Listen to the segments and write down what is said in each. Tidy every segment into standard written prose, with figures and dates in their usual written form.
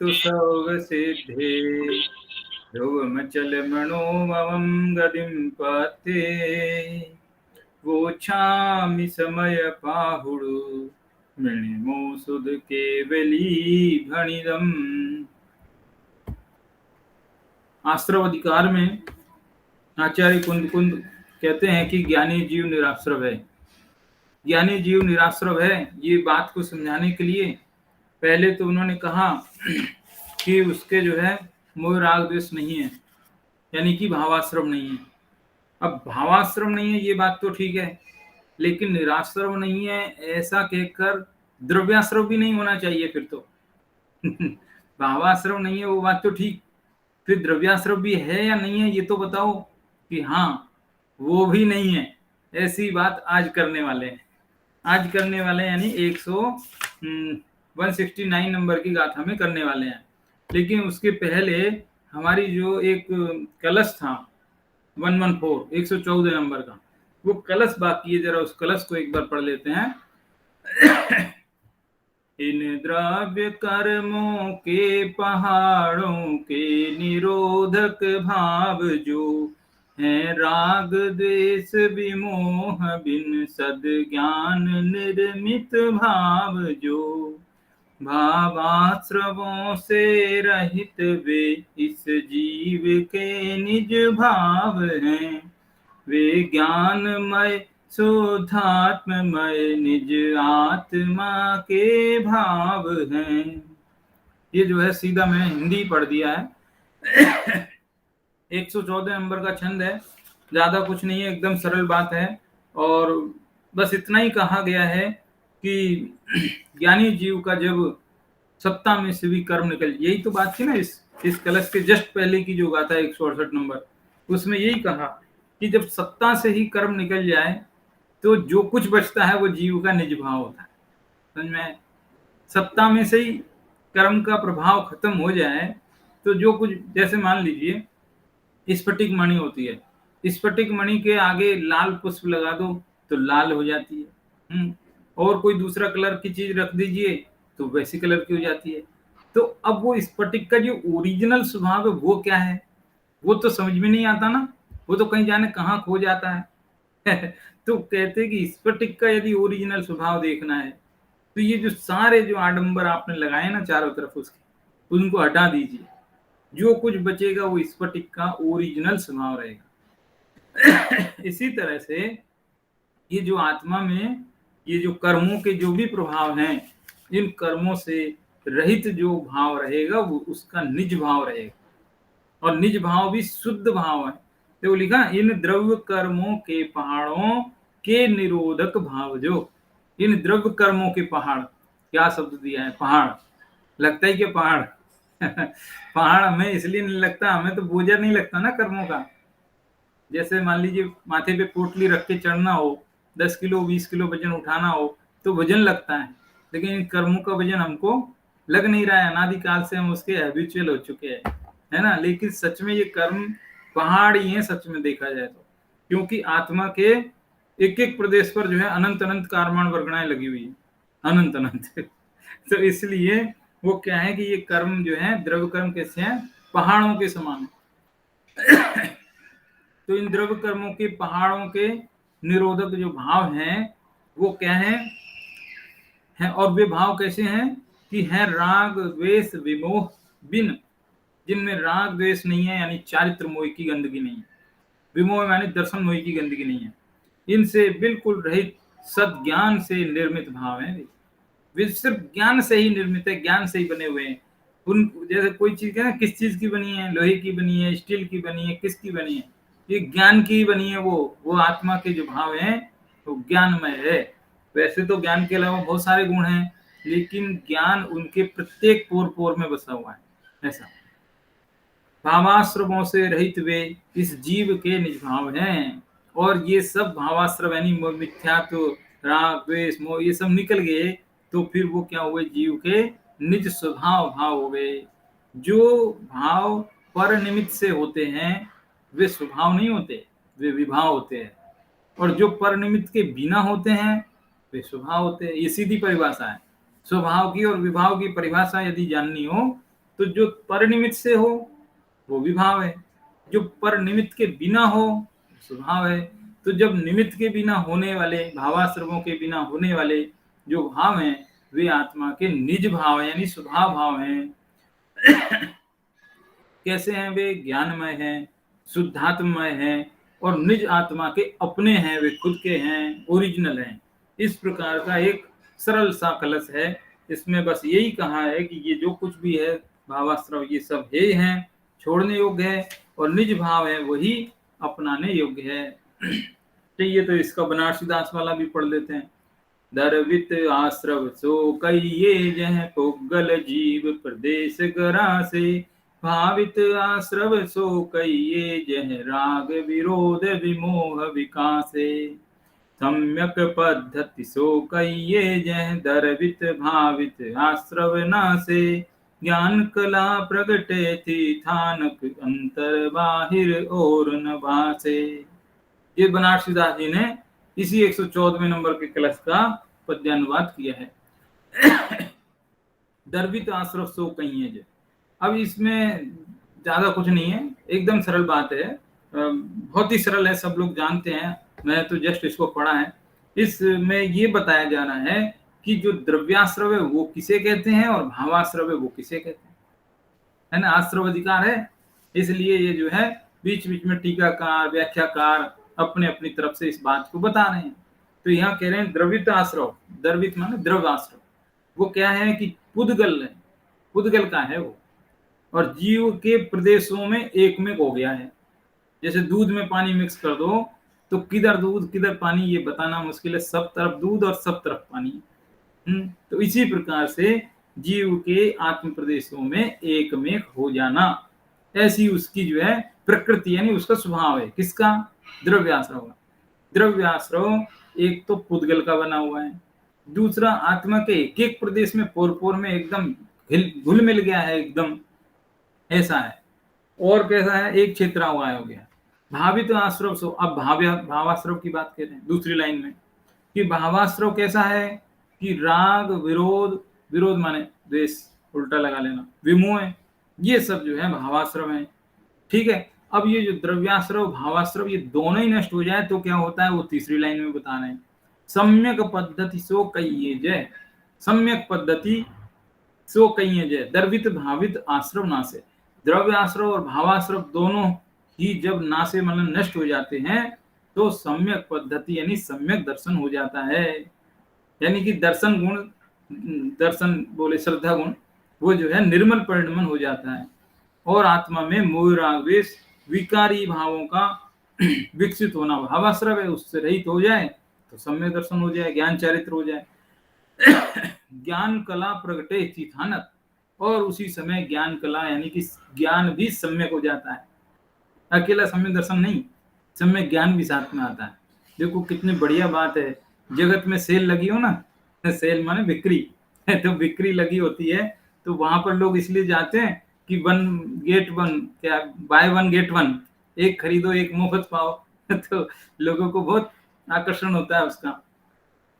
तु सर्व सिद्धे ध्रुवमचल मनोमवं गतिं पथे वोछामि समय पाहुडु मृणिमो सुध केवली भणिदम। आश्रव अधिकार में आचार्य कुंद कुंद कहते हैं कि ज्ञानी जीव निराश्रव है। ज्ञानी जीव निराश्रव है, ये बात को समझाने के लिए पहले तो उन्होंने कहा कि उसके जो है मोह राग द्वेष नहीं है, यानी कि भावाश्रम नहीं है। अब भावाश्रम नहीं है ये बात तो ठीक है, लेकिन निराश्रव नहीं है ऐसा कहकर द्रव्याश्रव भी नहीं होना चाहिए फिर तो। भावाश्रव नहीं है वो बात तो ठीक, फिर द्रव्याश्रव भी है या नहीं है ये तो बताओ कि हाँ वो भी नहीं है। ऐसी बात आज करने वाले हैं, आज करने वाले हैं, यानी 169 नंबर की गाथा में करने वाले हैं। लेकिन उसके पहले हमारी जो एक कलश था 114 114 नंबर का, वो कलश बाकी है, जरा उस कलश को एक बार पढ़ लेते हैं। इन द्रव्य कर्मों के पहाड़ों के निरोधक भाव जो हैं राग द्वेष विमोह बिन सद ज्ञान निर्मित भाव जो भावाश्रवों से रहित वे इस जीव के निज भाव हैं। वे ज्ञानमय शुद्धात्ममय निज आत्मा के भाव हैं। ये जो है सीधा मैंने हिंदी पढ़ दिया है। 114 नंबर का छंद है, ज्यादा कुछ नहीं है, एकदम सरल बात है। और बस इतना ही कहा गया है कि ज्ञानी जीव का जब सत्ता में से भी कर्म निकल, यही तो बात थी ना इस कलश के जस्ट पहले की जो गाथा है 168 नंबर, उसमें यही कहा कि जब सत्ता से ही कर्म निकल जाए तो जो कुछ बचता है वो जीव का निज भाव होता है। समझ में? सत्ता में से ही कर्म का प्रभाव खत्म हो जाए तो जो कुछ, जैसे मान लीजिए स्फटिक मणि होती है, स्फटिक मणि के आगे लाल पुष्प लगा दो तो लाल हो जाती है, और कोई दूसरा कलर की चीज रख दीजिए तो वैसी कलर की हो जाती है। तो अब वो स्फटिक का जो ओरिजिनल स्वभाव है वो क्या है, वो तो समझ में नहीं आता ना, वो तो कहीं जाने कहाँ खो जाता है। तो कहते हैं कि स्फटिक का यदि ओरिजिनल स्वभाव देखना है तो ये जो सारे जो आडंबर आपने लगाए ना चारों तरफ उसके, उनको हटा दीजिए, जो कुछ बचेगा वो स्फटिक का ओरिजिनल स्वभाव रहेगा। इसी तरह से ये जो आत्मा में ये जो कर्मों के जो भी प्रभाव हैं, इन कर्मों से रहित जो भाव रहेगा वो उसका निज भाव रहेगा, और निज भाव भी शुद्ध भाव है। तो लिखा इन द्रव्य कर्मों के पहाड़ों के निरोधक भाव जो, इन द्रव्य कर्मों के पहाड़, क्या शब्द दिया है पहाड़, लगता है कि पहाड़। पहाड़ हमें इसलिए नहीं लगता, हमें तो बोझा नहीं लगता ना कर्मों का। जैसे मान लीजिए माथे पे पोटली रख के चढ़ना हो, 10 किलो 20 किलो वजन उठाना हो तो वजन लगता है, लेकिन इन कर्मों का वजन हमको लग नहीं रहा है, अनादिकाल से हम उसके हैबिचुअल हो चुके हैं, है ना। लेकिन सच में ये कर्म पहाड़ ही है सच में देखा जाए तो, क्योंकि आत्मा के एक एक प्रदेश पर जो है अनंत अनंत कारमान वर्गणाएं लगी हुई है, अनंत अनंत। तो इसलिए वो क्या है कि ये कर्म जो है द्रव्य कर्म कैसे हैं, पहाड़ों के समान। तो इन द्रव्य कर्मों के पहाड़ों के निरोधक जो भाव हैं वो क्या है, और वे भाव कैसे हैं कि है राग द्वेष विमोह बिन, जिनमें राग द्वेष नहीं है, यानी चारित्र मोह की गंदगी नहीं है, विमोह यानी दर्शन मोह की गंदगी नहीं है, इनसे बिल्कुल रहित सद ज्ञान से निर्मित भाव है। वे सिर्फ ज्ञान से ही निर्मित है, ज्ञान से ही बने हुए हैं। उन जैसे कोई चीज है ना, किस चीज की बनी है, लोहे की बनी है, स्टील की बनी है, किसकी बनी है, ये ज्ञान की बनी है। वो आत्मा के जो भाव हैं वो ज्ञानमय है। वैसे तो ज्ञान के अलावा बहुत सारे गुण हैं, लेकिन ज्ञान उनके प्रत्येक पोर पोर में बसा हुआ है। ऐसा भावाश्रमों से रहित वे इस जीव के निज भाव हैं, और ये सब भावाश्रम यानी मिथ्यात्व राग द्वेष मोह ये सब निकल गए तो फिर वो क्या हुए, जीव के निज स्वभाव भाव हो गए। जो भाव पर निमित्त से होते हैं वे स्वभाव नहीं होते, वे विभाव होते हैं, और जो पर निमित्त के बिना होते हैं वे स्वभाव होते हैं। ये सीधी परिभाषा है। स्वभाव की और विभाव की परिभाषा यदि जाननी हो तो जो परनिमित्त से हो वो भी भाव है, जो पर निमित्त के बिना हो स्वभाव है। तो जब निमित्त के बिना होने वाले, भावाश्रमों के बिना होने वाले जो भाव हैं वे आत्मा के निज भाव यानी स्वभाव भाव हैं। कैसे हैं वे? ज्ञानमय हैं, शुद्धात्मय हैं और निज आत्मा के अपने हैं, वे खुद के हैं, ओरिजिनल हैं। इस प्रकार का एक सरल सा कलश है। इसमें बस यही कहा है कि ये जो कुछ भी है भावाश्रव ये सब हे हैं, छोड़ने योग्य है, और निज भाव है वही अपनाने योग्य है। चाहिए तो इसका बनारसी दास वाला भी पढ़ लेते हैं। दरवित आश्रव सो कहिए जह पुगल जीव प्रदेश गरा से, भावित आश्रव सो कहिए जह राग विरोध विमोह विकासे, सम्यक पद्धति सो कहिए जह दरवित भावित आश्रव नासे, ज्ञान कला प्रगटे थी थानक अंतर बाहिर और न भासे। ये बनारसी दास जी ने इसी 114वें नंबर के कलश का पद्यानुवाद किया है। दर्वित आश्रव सो कहिए जे। अब इसमें ज्यादा कुछ नहीं है, एकदम सरल बात है, बहुत ही सरल है, सब लोग जानते हैं, मैं तो जस्ट इसको पढ़ा है। इसमें ये बताया जा रहा है कि जो द्रव्याश्रव है वो किसे कहते हैं और भावाश्रव है वो किसे कहते हैं, है ना। आश्रव अधिकार है, इसलिए ये जो है बीच बीच में टीकाकार व्याख्याकार अपने अपनी तरफ से इस बात को बता रहे हैं। तो यहाँ कह रहे हैं द्रवित आश्रव, द्रवित माने द्रव आश्रव, वो क्या है कि पुद्गल है, पुद्गल का है वो, और जीव के प्रदेशों में एक में हो गया है। जैसे दूध में पानी मिक्स कर दो तो किधर दूध किधर पानी ये बताना मुश्किल है, सब तरफ दूध और सब तरफ पानी। तो इसी प्रकार से जीव के आत्म प्रदेशों में एक में हो जाना, ऐसी उसकी जो है प्रकृति यानी उसका स्वभाव है। किसका? द्रव्याश्रव का। द्रव्याश्रव एक तो पुद्गल का बना हुआ है, दूसरा आत्मा के एक एक प्रदेश में पोर पोर में एकदम घुल मिल गया है, एकदम ऐसा है। और कैसा है? एक क्षेत्र हुआ हो गया। भावित आश्रव सो, अब भावाश्रव की बात कर रहे हैं दूसरी लाइन में कि भावाश्रव कैसा है कि राग विरोध, विरोध माने द्वेष, उल्टा लगा लेना, विमोह, ये सब जो है भावाश्रव है। ठीक है। अब ये जो द्रव्याश्रव भावाश्रव ये दोनों ही नष्ट हो जाए तो क्या होता है वो तीसरी लाइन में बता रहे हैं। सम्यक पद्धति सो कहिए जय, सम्यक पद्धति सो कहिए जय दर्वित भावित आश्रव नासे। द्रव्य आश्रव और भावाश्रव दोनों ही जब नासे मतलब नष्ट हो जाते हैं तो सम्यक पद्धति यानी सम्यक दर्शन हो जाता है। यानी कि दर्शन गुण, दर्शन बोले श्रद्धा गुण, वो जो है निर्मल परिणमन हो जाता है और आत्मा में मोह राग द्वेष विकारी भावों का विकसित होना, भावाश्रव है उससे रहित हो जाए तो सम्यक दर्शन हो जाए, ज्ञान चारित्र हो जाए। ज्ञान कला प्रगटे चिथानक, और उसी समय ज्ञान कला यानी कि ज्ञान भी सम्यक हो जाता है। अकेला सम्यक दर्शन नहीं, सम्यक ज्ञान भी साथ में आता है। देखो कितनी बढ़िया बात है, जगत में सेल लगी हो ना, सेल माने बिक्री, तो बिक्री लगी होती है तो वहां पर लोग इसलिए जाते हैं कि 1 गेट 1, क्या बाय 1 गेट 1, एक खरीदो एक मुफ्त पाओ। तो लोगों को बहुत आकर्षण होता है उसका।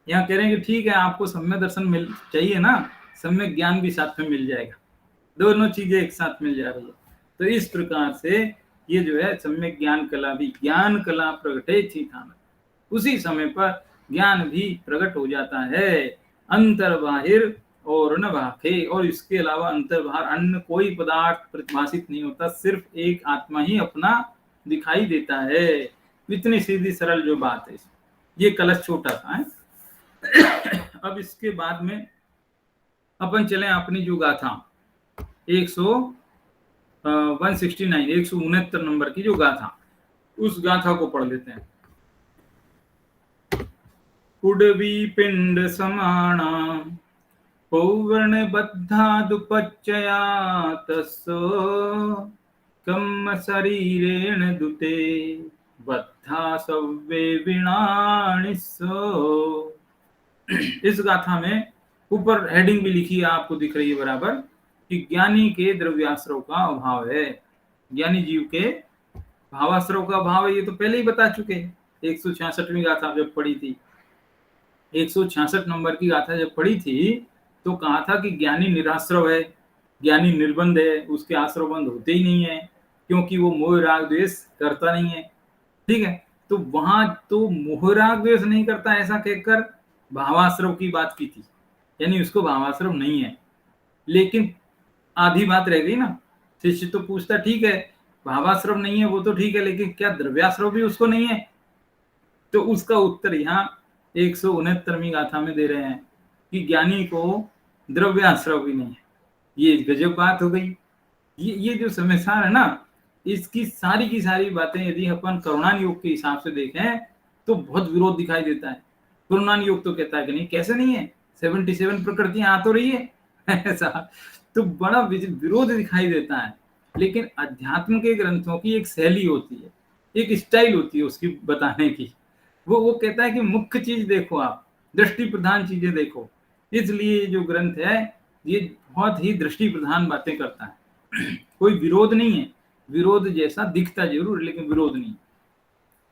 यहाँ कह रहे हैं कि ठीक है आपको सम्यक दर्शन मिल चाहिए ना, सम्यक ज्ञान भी साथ में मिल जाएगा, दोनों चीजें एक साथ मिल जा रही है। तो इस प्रकार से ये जो है सम्यक ज्ञान कला भी, ज्ञान कला प्रगटे थी था, उसी समय पर ज्ञान भी प्रकट हो जाता है। अंतर बाहिर और न भाखे, और इसके अलावा अंतर बाहर अन्य कोई पदार्थ प्रतिभाषित नहीं होता, सिर्फ एक आत्मा ही अपना दिखाई देता है। इतनी सीधी सरल जो बात है। ये कलश छोटा सा है। अब इसके बाद में अपन चले अपनी जो गाथा 169 नंबर की जो गाथा, उस गाथा को पढ़ लेते हैं। उडवी पिंड समाणा पौवर्ण बद्धा दुपच्चया तस्सो कम शरीरेण दुते बद्धा सव्वे विणाणिस्सो। इस गाथा में ऊपर हेडिंग भी लिखी है, आपको दिख रही है बराबर, कि ज्ञानी के द्रव्याश्रव का अभाव है, ज्ञानी जीव के भावाश्रव का अभाव है। ये तो पहले ही बता चुके, 166वीं गाथा जब पढ़ी थी, 166 नंबर की गाथा जब पढ़ी थी तो कहा था कि ज्ञानी निराश्रव है, ज्ञानी निर्बंध है, उसके आश्रवबंध होते ही नहीं है, क्योंकि वो मोह राग द्वेष करता नहीं है। ठीक है, तो वहां तो मोह राग द्वेष नहीं करता ऐसा कहकर भावाश्रव की बात की थी, यानी उसको भावाश्रव नहीं है। लेकिन आधी बात रह गई ना, शिष्य तो पूछता ठीक है भावाश्रव नहीं है वो तो ठीक है, लेकिन क्या द्रव्याश्रव भी उसको नहीं है? तो उसका उत्तर यहाँ 169वीं गाथा में दे रहे हैं कि ज्ञानी को द्रव्याश्रव भी नहीं है। ये गजब बात हो गई। ये जो समस्या है ना, इसकी सारी की सारी बातें यदि अपन करुणान योग के हिसाब से देखें तो बहुत विरोध दिखाई देता है। करुणान योग तो कहता है कि नहीं, कैसे नहीं है, 77 प्रकृतियां आ तो रही है ऐसा तो बड़ा विरोध दिखाई देता है। लेकिन अध्यात्म के ग्रंथों की एक शैली होती है, एक स्टाइल होती है उसकी बताने की। वो कहता है कि मुख्य चीज देखो, आप दृष्टि प्रधान चीजें देखो। इसलिए जो ग्रंथ है ये बहुत ही दृष्टि प्रधान बातें करता है। कोई विरोध नहीं है, विरोध जैसा दिखता जरूर लेकिन विरोध नहीं।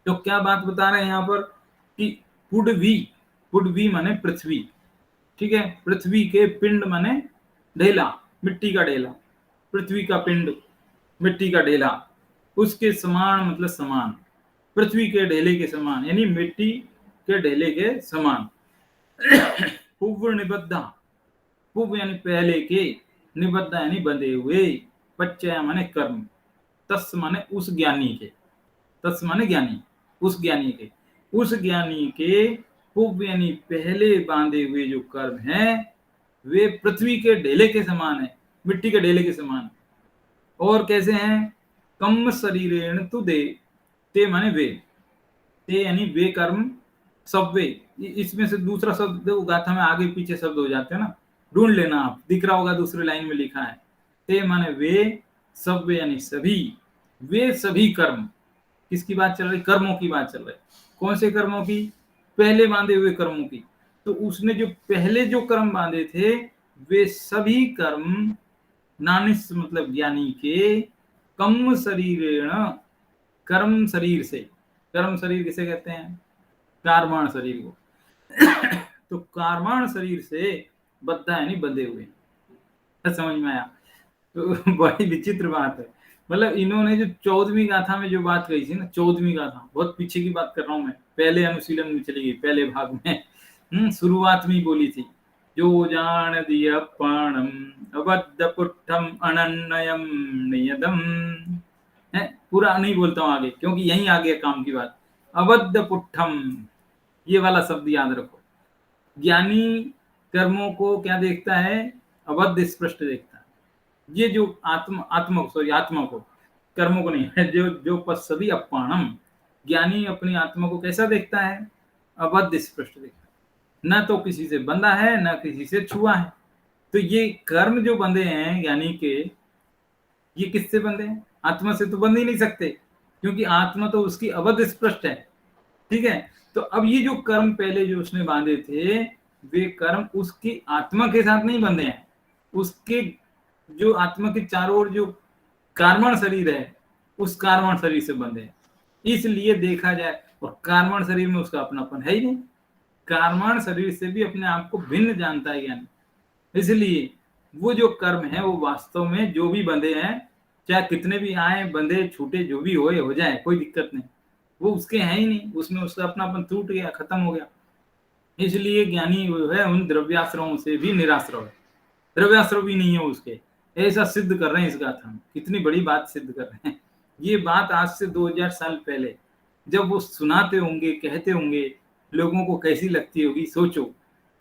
तो क्या बात बता रहे हैं यहाँ पर कि पुडवी माने पृथ्वी, ठीक है, पृथ्वी के पिंड माने ढेला, मिट्टी का ढेला, पृथ्वी का पिंड मिट्टी का ढेला, उसके समान मतलब समान, पृथ्वी के ढेले के समान यानी मिट्टी के ढेले के समान। पूर्व निबद्धा, पूर्व यानी पहले के, निबद्धा यानी बंधे हुए, पच्चय माने कर्म, तस् माने उस ज्ञानी के, तस् माने ज्ञानी, उस ज्ञानी के, उस ज्ञानी के पूर्व यानी पहले बांधे हुए जो कर्म हैं वे पृथ्वी के ढेले के समान है, मिट्टी के ढेले के समान। और कैसे हैं? कम शरीरेण तु दे, ते माने वे, ते यानी वे कर्म सब वे। इसमें से दूसरा शब्द गाथा में आगे पीछे शब्द हो जाते हैं ना, ढूंढ लेना, आप दिख रहा होगा दूसरी लाइन में लिखा है। ते माने वे, सब वे यानी सभी, वे सभी कर्म। किसकी बात चल रही? कर्मों की बात चल रही। कौन से कर्मों की? पहले बांधे हुए कर्मों की। तो उसने जो पहले जो कर्म बांधे थे वे सभी कर्म नानिस मतलब ज्ञानी के, कम शरीरेण, कर्म शरीर से, कर्म शरीर किसे कहते हैं? कार्माण शरीर को। तो कार्माण शरीर से बद्धा यानी बंधे हुए। समझ में आया? तो बड़ी विचित्र बात है। मतलब इन्होंने जो 14वीं गाथा में जो बात कही थी ना, 14वीं गाथा, बहुत पीछे की बात कर रहा हूं मैं, पहले अनुशीलन में चली गई, पहले भाग में शुरुआत में ही बोली थी, जो जान दिया पाणम अबद्ध पुट्ठम अनन्यम नियदम है। पूरा नहीं बोलता हूं आगे, क्योंकि यही आगे काम की बात। अबद्ध पुट्ठम, ये वाला शब्द याद रखो। ज्ञानी कर्मों को क्या देखता है? अबद्ध स्पष्ट देखता है। ये जो आत्मा को, कर्मों को नहीं है, जो पश्चदी अपाणम, ज्ञानी अपनी आत्मा को कैसा देखता है? अबद्ध स्पष्ट देखता है, न तो किसी से बंधा है न किसी से छुआ है। तो ये कर्म जो बंधे हैं ज्ञानी के, ये किससे बंधे हैं? आत्मा से तो बंध ही नहीं सकते, क्योंकि आत्मा तो उसकी अबद्ध स्पष्ट है। ठीक है, तो अब ये जो कर्म पहले जो उसने बांधे थे वे कर्म उसकी आत्मा के साथ नहीं बंधे हैं, उसके जो आत्मा के चारों ओर जो कार्मण शरीर है उस कार्मण शरीर से बंधे हैं। इसलिए देखा जाए, और कार्मण शरीर में उसका अपनापन है ही नहीं, कार्मण शरीर से भी अपने आप को भिन्न जानता है ज्ञानी। इसलिए वो जो कर्म है वो वास्तव में जो भी बंधे हैं, चाहे कितने भी आए बंधे छूटे जो भी हो जाए, कोई दिक्कत नहीं, वो उसके हैं ही नहीं, उसमें उसका अपनापन टूट गया, खत्म हो गया। इसलिए ज्ञानी वो है उन द्रव्याश्रवों से भी निराश्रव है, द्रव्याश्रव भी नहीं है उसके। ऐसा सिद्ध कर रहे हैं इस गाथा में, कितनी बड़ी बात सिद्ध कर रहे हैं। ये बात आज से 2000 साल पहले जब वो सुनाते होंगे, कहते होंगे, लोगों को कैसी लगती होगी सोचो।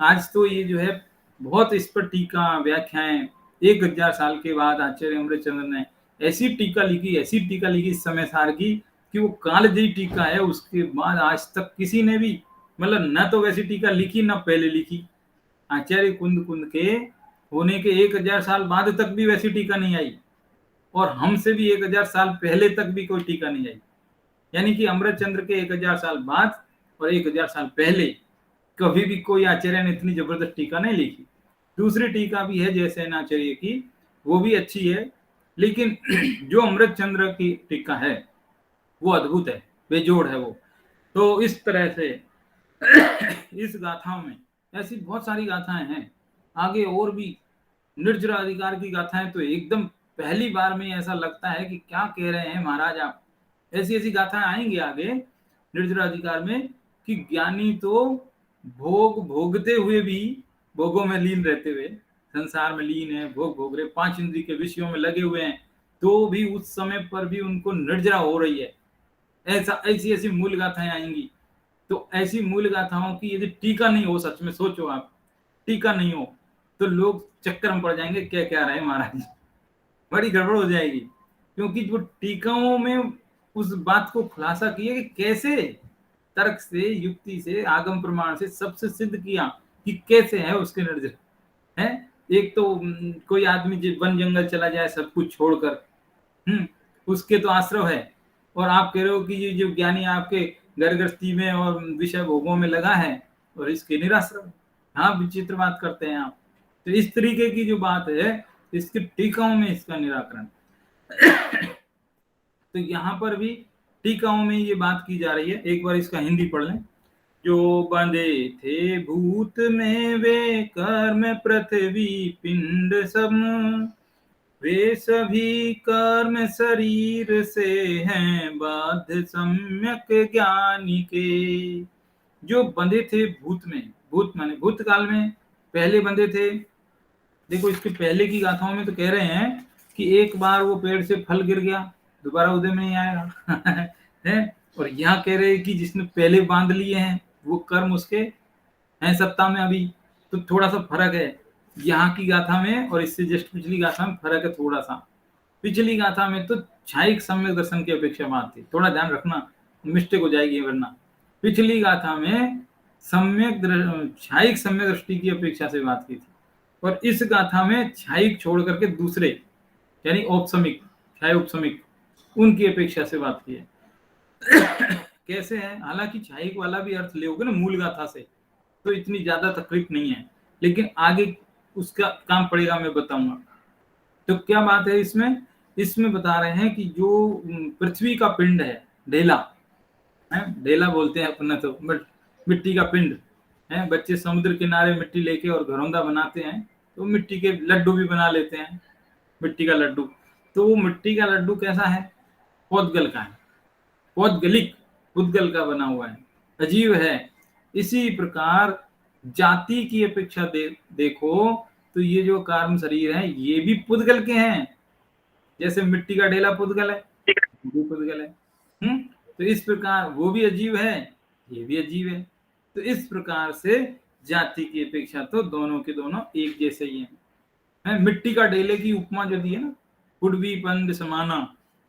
आज तो ये जो है बहुत इस पर टीका व्याख्याएं, 1000 साल के बाद आचार्य अमृतचंद्र ने ऐसी टीका लिखी इस समय सार की कि वो कालजयी टीका है। उसके बाद आज तक किसी ने भी मतलब न तो वैसी टीका लिखी न पहले लिखी। आचार्य कुंद के होने के 1000 साल बाद तक भी वैसी टीका नहीं आई, और हमसे भी 1000 साल पहले तक भी कोई टीका नहीं आई। यानी कि अमृतचंद्र के 1000 साल बाद और 1000 साल पहले कभी भी कोई आचार्य ने इतनी जबरदस्त टीका नहीं लिखी। दूसरी टीका भी है जैसे आचार्य की, वो भी अच्छी है, लेकिन जो अमृतचंद्र की टीका है वो अद्भुत है, बेजोड़ है वो। तो इस तरह से इस गाथा में ऐसी बहुत सारी गाथाएं हैं, आगे और भी निर्जरा अधिकार की गाथाएं तो एकदम पहली बार में ऐसा लगता है कि क्या कह रहे हैं महाराज आप। ऐसी ऐसी गाथाएं आएंगी आगे निर्जरा अधिकार में कि ज्ञानी तो भोग भोगते हुए भी, भोगों में लीन रहते हुए, संसार में लीन है, भोग भोग रहे, 5 इंद्रिय के विषयों में लगे हुए हैं, तो भी उस समय पर भी उनको निर्जरा हो रही है। ऐसा ऐसी ऐसी मूल गाथाएं आएंगी। तो ऐसी मूल गाथाओं की यदि टीका नहीं हो, सच में सोचो आप, टीका नहीं हो तो लोग चक्कर में पड़ जाएंगे, क्या क्या रहे महाराज, बड़ी गड़बड़ हो जाएगी। क्योंकि जो टीकाओं में उस बात को खुलासा किया कि कैसे तर्क से, युक्ति से, आगम प्रमाण से सबसे सिद्ध किया कि कैसे है उसके निर्जर है। एक तो कोई आदमी वन जंगल चला जाए सब कुछ छोड़कर, उसके तो आश्रय है, और आप कह रहे हो कि ये जो ज्ञानी आपके घर गृहस्थी में और विषय भोगों में लगा है और इसके निराश्रय। हाँ, विचित्र बात करते हैं आप। तो इस तरीके की जो बात है इसकी टीकाओं में इसका निराकरण तो यहाँ पर भी टीकाओं में ये बात की जा रही है। एक बार इसका हिंदी पढ़ लें। जो बंधे थे भूत में वे कर्म पृथ्वी पिंड सम, वे सभी कर्म शरीर से हैं बाध्य सम्यक ज्ञानी के। जो बंधे थे भूत में, भूत माने भूतकाल में पहले बंधे थे। देखो इसके पहले की गाथाओं में तो कह रहे हैं कि एक बार वो पेड़ से फल गिर गया, दोबारा उदय में नहीं आएगा है। और यहाँ कह रहे हैं कि जिसने पहले बांध लिए हैं वो कर्म उसके हैं सत्ता में अभी। तो थोड़ा सा फर्क है यहाँ की गाथा में और इससे जस्ट पिछली गाथा में, फर्क है थोड़ा सा। पिछली गाथा में तो छायिक सम्यक दर्शन की अपेक्षा बात थी, थोड़ा ध्यान रखना मिस्टेक हो जाएगी वरना। पिछली गाथा में छायिक सम्यक दृष्टि की अपेक्षा से बात की थी, और इस गाथा में छायिक छोड़ करके दूसरे यानी औपसमिक, छाय उपसमिक, उनकी अपेक्षा से बात की है। कैसे है, हालांकि छायिक वाला भी अर्थ ले ना मूल गाथा से तो इतनी ज्यादा तकलीफ नहीं है, लेकिन आगे उसका काम पड़ेगा, मैं बताऊंगा। तो क्या बात है इसमें, इसमें बता रहे हैं कि जो पृथ्वी का पिंड है, ढेला है, ढेला बोलते हैं अपना, तो मिट्टी का पिंड है। बच्चे समुद्र किनारे मिट्टी लेके और घरौंदा बनाते हैं, तो मिट्टी के लड्डू भी बना लेते हैं, मिट्टी का लड्डू। तो वो मिट्टी का लड्डू कैसा है, पौधगल का है, पौधगलिक उद्गल का बना हुआ है, अजीब है। इसी प्रकार जाति की अपेक्षा देखो तो ये जो कार्म शरीर है ये भी पुद्गल के हैं। जैसे मिट्टी का ढेला पुद्गल है, वो पुद्गल है। तो इस प्रकार वो भी अजीब है, ये भी अजीब है। तो इस प्रकार से जाति की अपेक्षा तो दोनों के दोनों एक जैसे ही हैं। मिट्टी का ढेले की उपमा जो दी है ना, पुडवी पिंड समाना,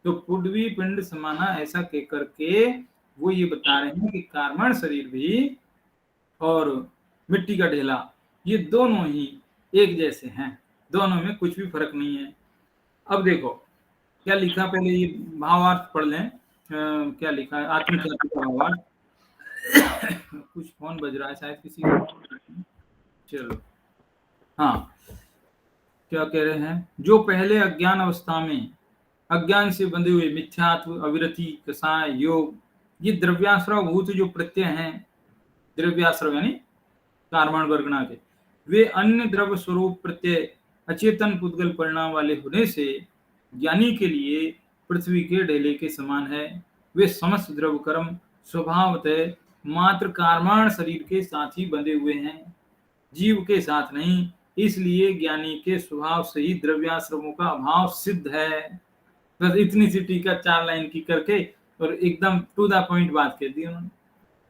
तो पुडवी पिंड समाना ऐसा कह करके वो ये बता रहे हैं कि कार्बन शरीर भी और मिट्टी का ढेला ये दोनों ही एक जैसे हैं, दोनों में कुछ भी फर्क नहीं है। अब देखो क्या लिखा, पहले ये भावार्थ पढ़ लें। क्या लिखा है, आत्मख्याति का भावार्थ। कुछ फोन बज रहा है शायद किसी का, चलो हाँ। क्या कह रहे हैं, जो पहले अज्ञान अवस्था में अज्ञान से बंधे हुए मिथ्यात्व, अविरति, कसाय, योग, ये द्रव्याश्रव भूत जो प्रत्यय हैं, द्रव्याश्रव यानी कार्बन वर्गना के, वे अन्य द्रव्य स्वरूप प्रत्यय अचेतन पुद्गल परिणाम वाले होने से ज्ञानी के लिए पृथ्वी के ढेले के समान है। वे समस्त द्रव्य कर्म स्वभावतः मात्र कार्बन शरीर के साथ ही बंधे हुए हैं, जीव के साथ नहीं। इसलिए ज्ञानी के स्वभाव से ही द्रव्याश्रमों का अभाव सिद्ध है। बस इतनी सी टीका 4 लाइन की करके और एकदम टू द पॉइंट बात कह दी उन्होंने।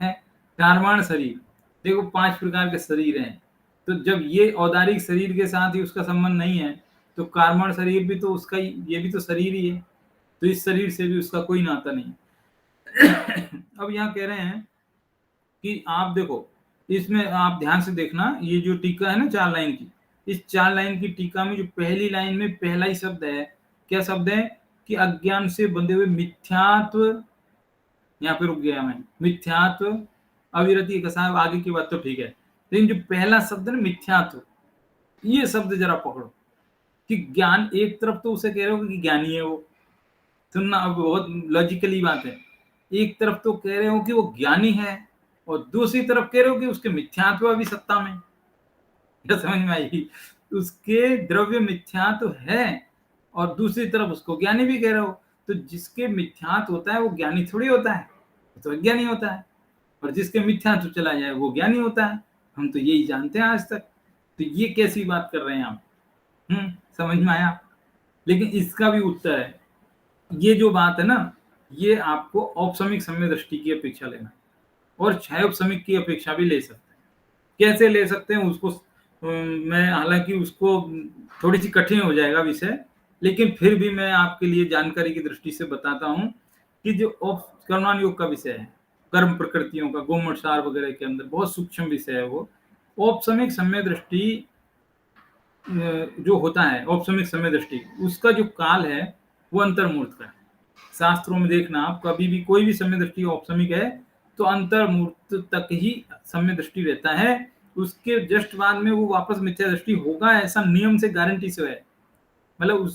है कार्बन शरीर, देखो 5 प्रकार के शरीर हैं, तो जब ये औदारिक शरीर के साथ ही उसका संबंध नहीं है तो कार्बन शरीर भी तो उसका ही, ये भी तो शरीर ही है, तो इस शरीर से भी उसका कोई नाता नहीं। अब यहाँ कह रहे हैं कि आप देखो इसमें आप ध्यान से देखना, ये जो टीका है ना 4 लाइन की, इस 4 लाइन की टीका में जो पहली लाइन में पहला ही शब्द है, क्या शब्द है कि अज्ञान से बंधे हुए मिथ्यात्व, यहाँ पे रुक गया मैं, मिथ्यात्व, अविरति, कसाय, आगे की बात तो ठीक है, लेकिन जो पहला शब्द है ना मिथ्यात्व, ये शब्द जरा पकड़ो कि ज्ञान, एक तरफ तो उसे कह रहे हो कि ज्ञानी है वो, सुनना अब बहुत लॉजिकली बात है, एक तरफ तो कह रहे हो कि वो ज्ञानी है और दूसरी तरफ कह रहे हो कि उसके मिथ्यात्व भी सत्ता में, क्या समझ में आई। उसके द्रव्य मिथ्यात्व है और दूसरी तरफ उसको ज्ञानी भी कह रहे हो, तो जिसके मिथ्यात्व होता है वो ज्ञानी थोड़ी होता है, वो तो अज्ञानी होता है। और जिसके मिथ्यात्व चला जाए वो ज्ञानी होता है। हम तो यही जानते हैं आज तक। तो ये कैसी बात कर रहे हैं आप? समझ में आया? लेकिन इसका भी उत्तर है। ये जो बात है ना, ये आपको औपसमिक सम्यक दृष्टि की अपेक्षा लेना और छायोपसमिक की अपेक्षा भी ले सकते हैं। कैसे ले सकते हैं उसको मैं, हालांकि उसको थोड़ी सी कठिन हो जाएगा विषय, लेकिन फिर भी मैं आपके लिए जानकारी की दृष्टि से बताता हूं कि जो कर्मानुयोग योग का विषय है, कर्म प्रकृतियों का, गोमठ सार वगैरह के अंदर बहुत सूक्ष्म विषय है वो। औपसमिक सम्यक दृष्टि जो होता है, औपसमिक सम्यक दृष्टि, उसका जो काल है वो अंतर्मूर्त का है। शास्त्रों में देखना आप, कभी भी कोई भी सम्यक दृष्टि औपसमिक है तो अंतर्मूर्त तक ही सम्यक दृष्टि रहता है। उसके जस्ट बाद में वो वापस मिथ्या दृष्टि होगा, ऐसा नियम से गारंटी से है। मतलब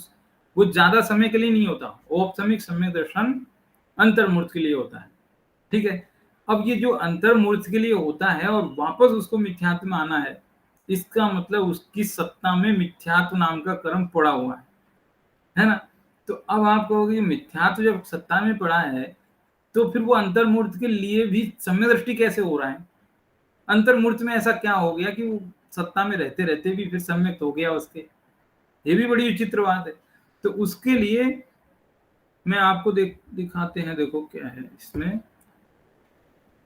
वो ज्यादा समय के लिए नहीं होता। औपसमिक सम्यक दर्शन अंतर्मूर्त के लिए होता है। ठीक है। अब ये जो अंतर्मूर्त के लिए होता है और वापस उसको मिथ्यात्व में आना है, इसका मतलब उसकी सत्ता में मिथ्यात्व नाम का कर्म पड़ा हुआ है ना? तो अब आप कहोगे मिथ्यात्व जब सत्ता में पड़ा है तो फिर वो अंतर्मूर्त के लिए भी सम्यक दृष्टि कैसे हो रहा है? अंतर्मूर्त में ऐसा क्या हो गया कि वो सत्ता में रहते रहते भी फिर सम्यक हो गया उसके? ये भी बड़ी विचित्र बात है। तो उसके लिए मैं आपको दिखाते हैं, देखो क्या है इसमें।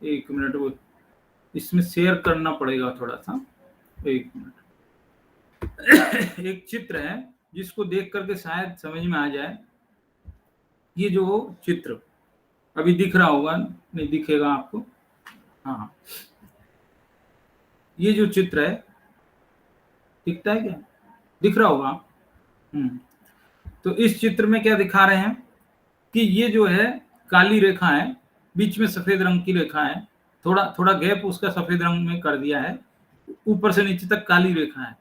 एक मिनट, वो इसमें शेयर करना पड़ेगा थोड़ा सा। एक मिनट। एक चित्र है जिसको देख करके शायद समझ में आ जाए। ये जो चित्र अभी दिख रहा होगा, नहीं दिखेगा आपको? हाँ, ये जो चित्र है, दिखता है क्या? दिख रहा होगा। तो इस चित्र में क्या दिखा रहे हैं कि ये जो है काली रेखा है, बीच में सफेद रंग की रेखा है, थोड़ा थोड़ा गैप उसका सफेद रंग में कर दिया है, ऊपर से नीचे तक काली रेखा है।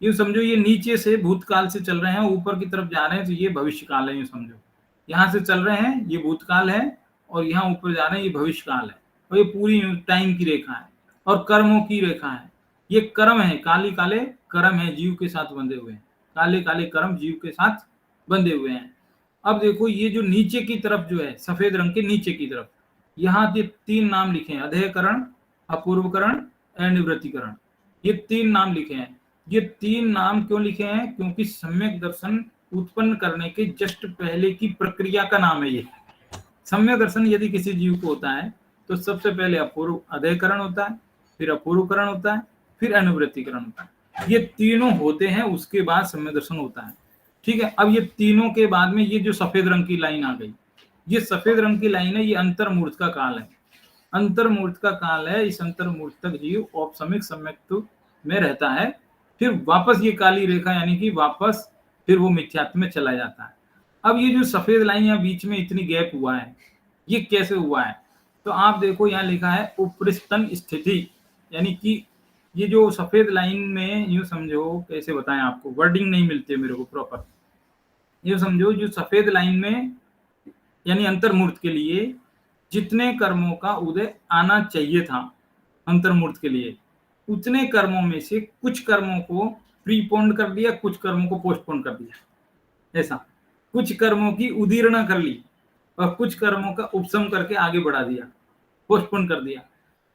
यूं समझो ये नीचे से भूतकाल से चल रहे हैं, ऊपर की तरफ जा रहे हैं, तो ये भविष्य काल है। यूं समझो यहाँ से चल रहे हैं, ये भूतकाल है, और यहाँ ऊपर जा रहे हैं, ये भविष्य काल है। और ये पूरी टाइम की रेखा है और कर्मों की रेखा है। ये कर्म है, काली काले कर्म है, जीव के साथ बंधे हुए हैं। काले काले कर्म जीव के साथ बंधे हुए हैं। अब देखो ये जो नीचे की तरफ जो है, सफेद रंग के नीचे की तरफ, यहाँ ये 3 नाम लिखे हैं, अधेयकरण, अपूर्वकरण, अनिवृत्तिकरण। ये 3 नाम लिखे हैं। ये 3 नाम क्यों लिखे हैं? क्योंकि सम्यक दर्शन उत्पन्न करने के जस्ट पहले की प्रक्रिया का नाम है ये। सम्यक दर्शन यदि किसी जीव को होता है तो सबसे पहले अपूर्व अधेयकरण होता है, फिर अपूर्वकरण होता है, फिर अनुवृत्तिकरण होता है। ये तीनों होते हैं, उसके बाद सम्यक दर्शन होता है। ठीक है। अब ये तीनों के बाद में ये जो सफेद रंग की लाइन आ गई, ये सफेद रंग की लाइन है, ये अंतर्मूर्त का काल है। अंतर्मूर्त का काल है। इस अंतर्मूर्त तक जीव औपसमिक सम्यक्त्व में रहता है, फिर वापस ये काली रेखा यानी कि वापस फिर वो मिथ्यात्व में चला जाता है। अब ये जो सफेद लाइन यहाँ बीच में इतनी गैप हुआ है, ये कैसे हुआ है? तो आप देखो यहाँ लिखा है उपरिस्तन स्थिति, यानी कि ये जो सफेद लाइन में, यूं समझो, कैसे बताएं आपको, वर्डिंग नहीं मिलती मेरे को प्रॉपर। यूं समझो जो सफेद लाइन में यानी अंतर्मूर्त के लिए जितने कर्मों का उदय आना चाहिए था अंतर्मूर्त के लिए, उतने कर्मों में से कुछ कर्मों को प्रीपोन कर दिया, कुछ कर्मों को पोस्टपोन कर दिया। ऐसा कुछ कर्मों की उदीर्णा कर ली और कुछ कर्मों का उपशम करके आगे बढ़ा दिया, पोस्टपोन कर दिया।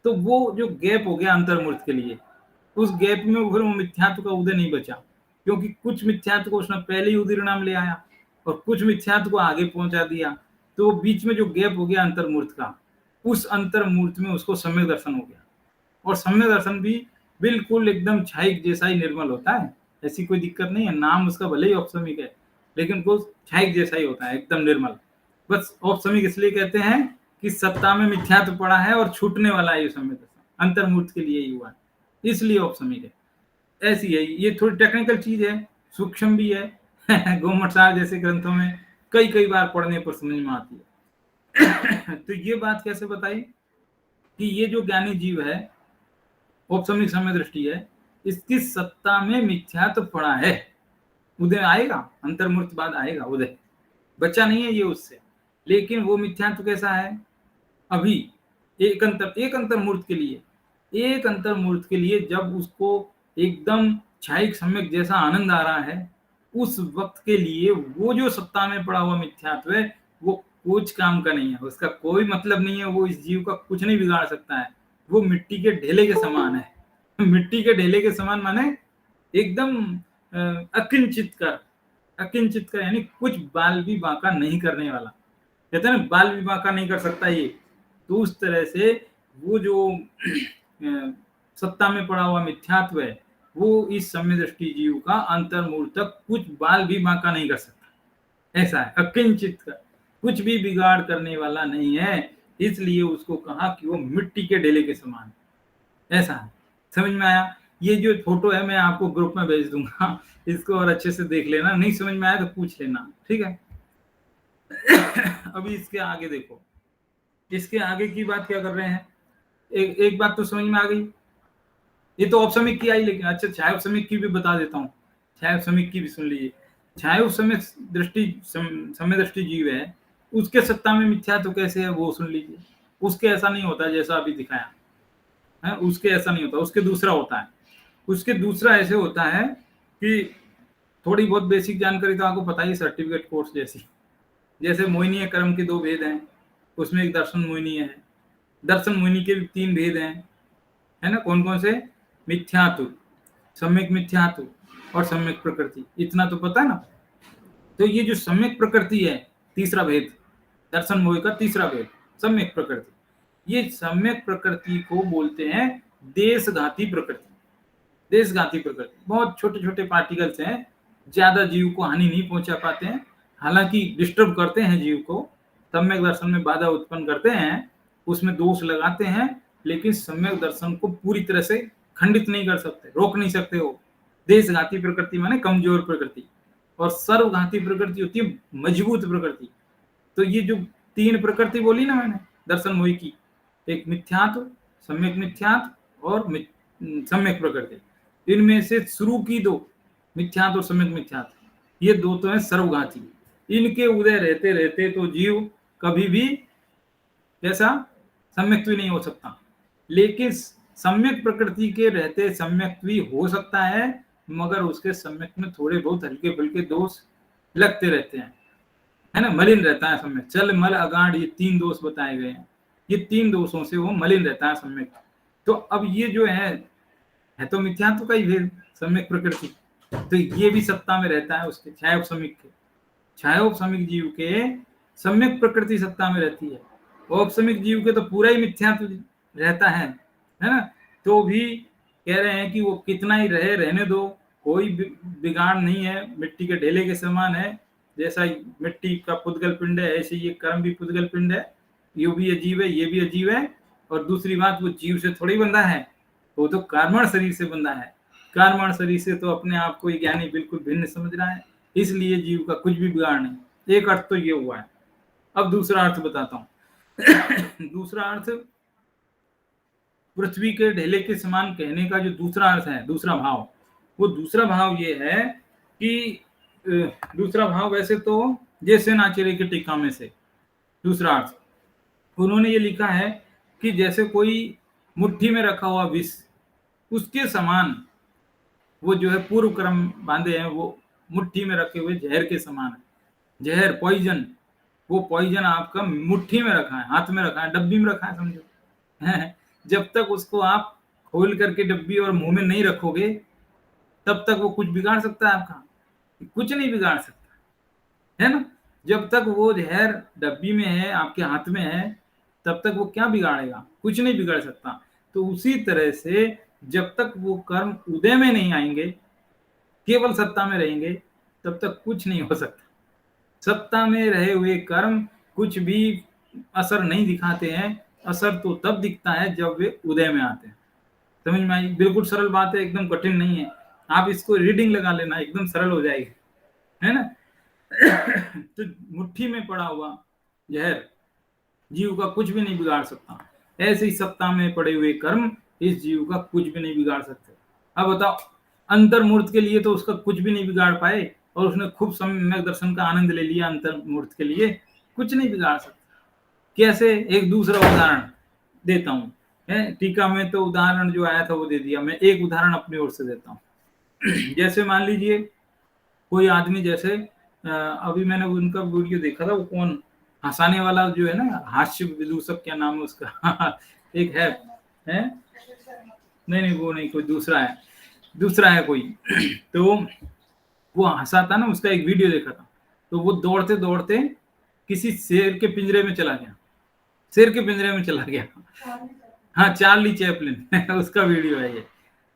तो वो जो गैप हो गया अंतर्मूर्त के लिए, उस गैप में फिर वो मिथ्यात्व का उदय नहीं बचा, क्योंकि कुछ मिथ्यात्व को उसने पहले ही उदीर्णा में ले आया और कुछ मिथ्यात्व को आगे पहुंचा दिया। तो बीच में जो गैप हो गया अंतर्मूर्त का, उस अंतर्मूर्त में उसको सम्यक दर्शन हो गया। और सम्यक दर्शन भी बिल्कुल एकदम छाई जैसा ही निर्मल होता है, ऐसी कोई दिक्कत नहीं है। नाम उसका भले ही औपसमिक है, लेकिन वो छाई जैसा ही होता है, एकदम निर्मल। बस औपसमिक इसलिए कहते हैं कि सत्ता में मिथ्यात्व पड़ा है और छूटने वाला है ये सम्यक दर्शन, अंतर्मूर्त के लिए ही हुआ है, इसलिए औपसमिक है। ऐसी है ये, थोड़ी टेक्निकल चीज है, सूक्ष्म भी है। गोमठ सार जैसे ग्रंथों में कई कई बार पढ़ने पर समझ में आती है। तो ये बात कैसे बताई कि ये जो ज्ञानी जीव है, औपसमिक समय दृष्टि है, इसकी सत्ता में मिथ्यात्व पड़ा है। उदय आएगा, अंतर्मूर्त बाद आएगा उदय, बच्चा नहीं है ये उससे। लेकिन वो मिथ्यात्व कैसा है? अभी एक अंतर्मूर्त के लिए, एक अंतर्मूर्त के लिए जब उसको एकदम क्षायिक सम्यक जैसा आनंद आ रहा है, उस वक्त के लिए वो जो सत्ता में पड़ा हुआ मिथ्यात्व है वो कुछ काम का नहीं है, उसका कोई मतलब नहीं है, वो इस जीव का कुछ नहीं बिगाड़ सकता है। वो मिट्टी के ढेले के समान है। मिट्टी के ढेले के समान माने एकदम अकिंचित कर यानी कुछ बाल भी बांका नहीं करने वाला। कहते हैं ना बाल भी बांका नहीं कर सकता ये, तो उस तरह से वो जो सत्ता में पड़ा हुआ मिथ्यात्व है वो इस सम्य दृष्टि जीव का अंतर्मूल तक कुछ बाल भी बांका नहीं कर सकता। ऐसा है, अकिंचित का, कुछ भी बिगाड़ करने वाला नहीं है, इसलिए उसको कहा कि वो मिट्टी के ढेले के समान। ऐसा है, समझ में आया? ये जो फोटो है मैं आपको ग्रुप में भेज दूंगा, इसको और अच्छे से देख लेना, नहीं समझ में आया तो पूछ लेना, ठीक है? अभी इसके आगे देखो, इसके आगे की बात क्या कर रहे हैं। एक बात तो समझ में आ गई, ये तो औपसमिक की आई, लेकिन अच्छा छायोपसमिक की भी बता देता हूँ। छायोपसमिक की भी सुन लीजिए। छायोपसमिक दृष्टि सम्य दृष्टि जीव है, उसके सत्ता में मिथ्या तो कैसे है वो सुन लीजिए। उसके ऐसा नहीं होता जैसा अभी दिखाया है, उसके ऐसा नहीं होता, उसके दूसरा होता है। उसके दूसरा ऐसे होता है कि थोड़ी बहुत बेसिक जानकारी तो आपको पता ही, सर्टिफिकेट कोर्स जैसी। जैसे मोहिनीय कर्म के दो भेद हैं, उसमें एक दर्शन मोहिनीय है। दर्शन मोहिनी के भी तीन भेद हैं, है ना? कौन कौन से? मिथ्यात्व, सम्यक मिथ्यात्व और सम्यक प्रकृति, इतना तो पता है ना। तो ये जो सम्यक प्रकृति है, तीसरा भेद, दर्शन मोह का तीसरा भेद सम्यक प्रकृति। ये सम्यक प्रकृति को बोलते हैं देशघाती प्रकृति। देशघाती प्रकृति, बहुत छोटे छोटे पार्टिकल्स हैं, ज्यादा जीव को हानि नहीं पहुंचा पाते हैं, हालांकि डिस्टर्ब करते हैं जीव को, सम्यक दर्शन में बाधा उत्पन्न करते हैं, उसमें दोष लगाते हैं, लेकिन सम्यक दर्शन को पूरी तरह से खंडित नहीं कर सकते, रोक नहीं सकते हो। देशघाती प्रकृति माने कमजोर प्रकृति, और सर्वघाती प्रकृति होती है मजबूत प्रकृति। तो ये जो तीन प्रकृति बोली ना मैंने दर्शन मोही की, एक मिथ्यात्व, सम्यक मिथ्यात्व और सम्यक प्रकृति, इनमें से शुरू की दो, मिथ्यात्व और सम्यक मिथ्यात्व, ये दो तो है सर्वघाती। इनके उदय रहते रहते तो जीव कभी भी कैसा सम्यक्त्वी नहीं हो सकता, लेकिन सम्यक प्रकृति के रहते सम्यक्त्वी हो सकता है, मगर उसके सम्यक में थोड़े बहुत हल्के फुल्के दोष लगते रहते हैं, है ना? मलिन रहता है सम्यक, चल मल अगाढ़, ये तीन दोष बताए गए हैं, ये तीन दोषों से वो मलिन रहता है सम्यक। तो अब ये जो है तो मिथ्यात्व का ही भेद सम्यक प्रकृति, तो ये भी सत्ता में रहता है उसके छायोपसमिक के। छायोपसमिक जीव के सम्यक प्रकृति सत्ता में रहती है, औपसमिक जीव के तो पूरा ही मिथ्यात्व रहता है ना? तो भी कह रहे हैं कि वो कितना ही रहे, रहने दो, कोई बिगाड़ नहीं है, मिट्टी के ढेले के समान है। जैसा मिट्टी का पुद्गल पिंड है, ऐसे ये कर्म भी पुद्गल पिंड है, ये भी अजीब है, ये भी अजीब है। और दूसरी बात, वो जीव से थोड़ी बंधा है, वो तो कार्मण शरीर से बंधा है। कार्मण शरीर से तो अपने आप को ज्ञानी बिल्कुल भिन्न समझ रहा है, इसलिए जीव का कुछ भी बिगाड़ नहीं। एक अर्थ तो ये हुआ है। अब दूसरा अर्थ बताता हूं। दूसरा अर्थ, पृथ्वी के ढेले के समान कहने का जो दूसरा अर्थ है, दूसरा भाव, वो दूसरा भाव ये है कि दूसरा भाव वैसे तो जैसे नाचेरे की टीका में से दूसरा अर्थ उन्होंने ये लिखा है कि जैसे कोई मुट्ठी में रखा हुआ विष, उसके समान वो जो है पूर्व क्रम बांधे हैं, वो मुट्ठी में रखे हुए जहर के समान है। जहर, पॉइजन, वो पॉइजन आपका मुट्ठी में रखा है, हाथ में रखा है, डब्बी में रखा है, समझो। जब तक उसको आप खोल करके डब्बी और मुंह में नहीं रखोगे, तब तक वो कुछ बिगाड़ सकता है आपका? कुछ नहीं बिगाड़ सकता, है ना? जब तक वो जहर डब्बी में है, आपके हाथ में है, तब तक वो क्या बिगाड़ेगा? कुछ नहीं बिगाड़ सकता। तो उसी तरह से जब तक वो कर्म उदय में नहीं आएंगे, केवल सत्ता में रहेंगे, तब तक कुछ नहीं हो सकता। सत्ता में रहे हुए कर्म कुछ भी असर नहीं दिखाते हैं, असर तो तब दिखता है जब वे उदय में आते हैं। समझ में आई? बिल्कुल सरल बात है, एकदम कठिन नहीं है। आप इसको रीडिंग लगा लेना, एकदम सरल हो जाएगी, है ना? तो मुट्ठी में पड़ा हुआ जहर जीव का कुछ भी नहीं बिगाड़ सकता, ऐसे ही सत्ता में पड़े हुए कर्म इस जीव का कुछ भी नहीं बिगाड़ सकते। अब बताओ, अंतर्मूर्त के लिए तो उसका कुछ भी नहीं बिगाड़ पाए, और उसने खूब सम्यक दर्शन का आनंद ले लिया, अंतर्मूर्त के लिए कुछ नहीं बिगाड़ सकता। कैसे? एक दूसरा उदाहरण देता हूं, टीका में तो उदाहरण जो आया था वो दे दिया, मैं एक उदाहरण अपनी ओर से देता हूं। जैसे मान लीजिए कोई आदमी जैसे अभी मैंने उनका वीडियो देखा था, वो कौन हंसाने वाला जो है ना, हास्य विदूषक, क्या नाम है उसका एक है नहीं नहीं वो नहीं, कोई दूसरा है कोई तो वो हंसा था ना, उसका एक वीडियो देखा था। तो वो दौड़ते दौड़ते किसी शेर के पिंजरे में चला गया, शेर के पिंजरे में चला गया। हाँ, चार्ली चैपलिन उसका वीडियो है ये।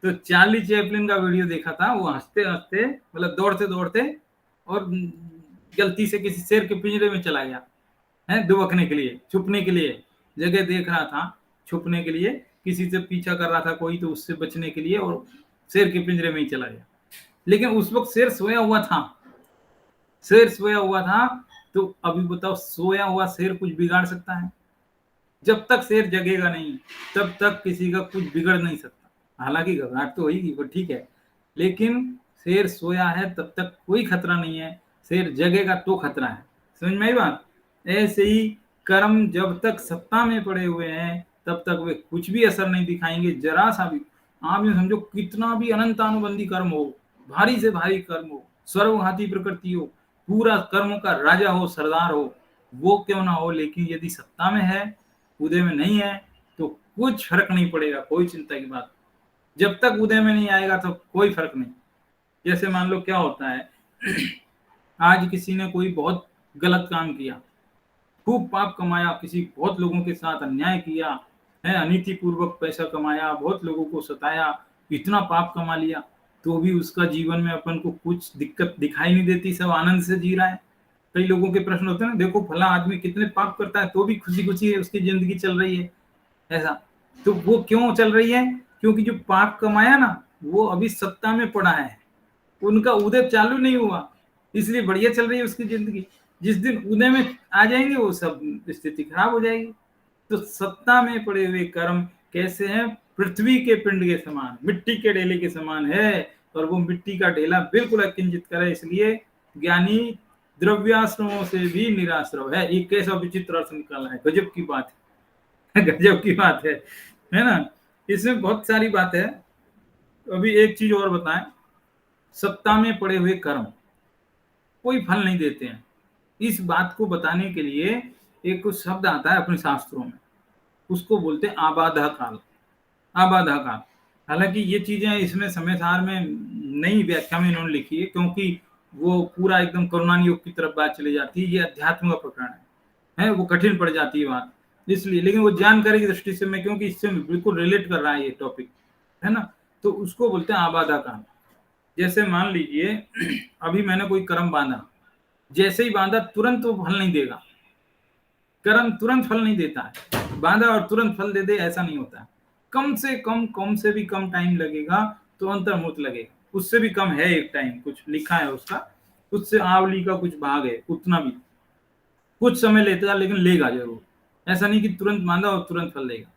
तो चार्ली चैपलिन का वीडियो देखा था, वो हंसते हंसते मतलब दौड़ते दौड़ते और गलती से किसी शेर के पिंजरे में चला गया है, दुबकने के लिए, छुपने के लिए जगह देख रहा था, छुपने के लिए किसी से पीछा कर रहा था कोई, तो उससे बचने के लिए, और शेर के पिंजरे में ही चला गया। लेकिन उस वक्त शेर सोया हुआ था, शेर सोया हुआ था। तो अभी बताओ, सोया हुआ शेर कुछ बिगाड़ सकता है? जब तक शेर जगेगा नहीं तब तक किसी का कुछ बिगड़ नहीं सकता। हालांकि घबराहट तो होगी, वो ठीक है, लेकिन शेर सोया है तब तक कोई खतरा नहीं है, शेर जगेगा तो खतरा है। समझ में आई बात? ऐसे ही कर्म जब तक सत्ता में पड़े हुए हैं तब तक वे कुछ भी असर नहीं दिखाएंगे, जरा सा भी। आप ये समझो, कितना भी अनंतानुबंधी कर्म हो, भारी से भारी कर्म हो, सर्वघाती प्रकृति हो, पूरा कर्मों का राजा हो, सरदार हो, वो क्यों ना हो, लेकिन यदि सत्ता में है, उदय में नहीं है, तो कुछ फर्क नहीं पड़ेगा, कोई चिंता की बात। जब तक उदय में नहीं आएगा तो कोई फर्क नहीं। जैसे मान लो क्या होता है, आज किसी ने कोई बहुत गलत काम किया, खूब पाप कमाया, किसी बहुत लोगों के साथ अन्याय किया है, अनीति पूर्वक पैसा कमाया, बहुत लोगों को सताया, इतना पाप कमा लिया, तो भी उसका जीवन में अपन को कुछ दिक्कत दिखाई नहीं देती, सब आनंद से जी रहा है। कई लोगों के प्रश्न होते हैं ना, देखो फला आदमी कितने पाप करता है तो भी खुशी खुशी है, उसकी जिंदगी चल रही है, ऐसा। तो वो क्यों चल रही है? क्योंकि जो पाप कमाया ना, वो अभी सत्ता में पड़ा है, उनका उदय चालू नहीं हुआ, इसलिए बढ़िया चल रही है उसकी जिंदगी। जिस दिन उदय में आ जाएंगे वो सब स्थिति खराब हो जाएगी। तो सत्ता में पड़े हुए कर्म कैसे हैं? पृथ्वी के पिंड के समान, मिट्टी के ढेले के समान है, और वो मिट्टी का ढेला बिल्कुल अकिंचित करे। इसलिए ज्ञानी द्रव्याश्रमों से भी निराश्रव है। एक कैसा विचित्र अर्थ निकाला है, गजब की बात है गजब की बात है ना? इसमें बहुत सारी बात है। अभी एक चीज और बताएं, सत्ता में पड़े हुए कर्म कोई फल नहीं देते हैं। इस बात को बताने के लिए एक कुछ शब्द आता है अपने शास्त्रों में, उसको बोलते हैं आबाधा काल। आबाधा काल, हालांकि ये चीजें इसमें समय सार में नई व्याख्या में इन्होंने लिखी है, क्योंकि वो पूरा एकदम करुणान योग की तरफ बात चली जाती है, ये अध्यात्म का प्रकरण है, वो कठिन पड़ जाती है बात, इसलिए। लेकिन वो जानकारी की दृष्टि से मैं, क्योंकि इससे बिल्कुल रिलेट कर रहा है ये टॉपिक, है ना, तो उसको बोलते हैं आबाधा काल। जैसे मान लीजिए अभी मैंने कोई कर्म बांधा, जैसे ही बांधा तुरंत वो फल नहीं देगा, कर्म तुरंत फल नहीं देता है, बांधा और तुरंत फल दे दे ऐसा नहीं होता है। कम से भी कम टाइम लगेगा, तो अंतर्मुहूर्त लगेगा, उससे भी कम है एक टाइम कुछ लिखा है उसका, उससे आवली का कुछ भाग है, उतना भी कुछ समय लेता, लेकिन लेगा जरूर। ऐसा नहीं कि तुरंत बांधा और तुरंत फल देगा।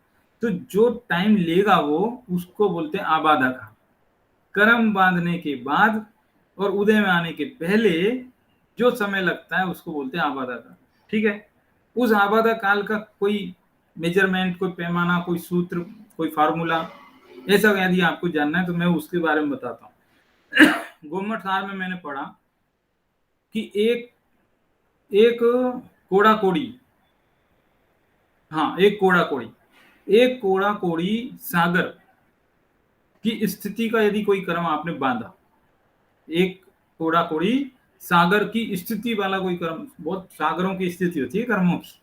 तो जो टाइम लेगा वो, उसको बोलते हैं आबादा का। कर्म बांधने के बाद और उदय में आने के पहले जो समय लगता है उसको बोलते हैं आबादा काल। ठीक है? उस आबादा काल का कोई मेजरमेंट, कोई पैमाना, कोई सूत्र, कोई फार्मूला, ऐसा यदि आपको जानना है तो मैं उसके बारे में बताता हूँ। गोमठ सार में मैंने पढ़ा कि एक एक कोड़ा कोड़ी, हाँ एक कोड़ा कोड़ी, एक कोड़ा कोड़ी सागर की स्थिति का यदि कोई कर्म आपने बांधा, एक कोड़ा कोड़ी सागर की स्थिति वाला कोई कर्म, बहुत सागरों की स्थिति होती है कर्मों की,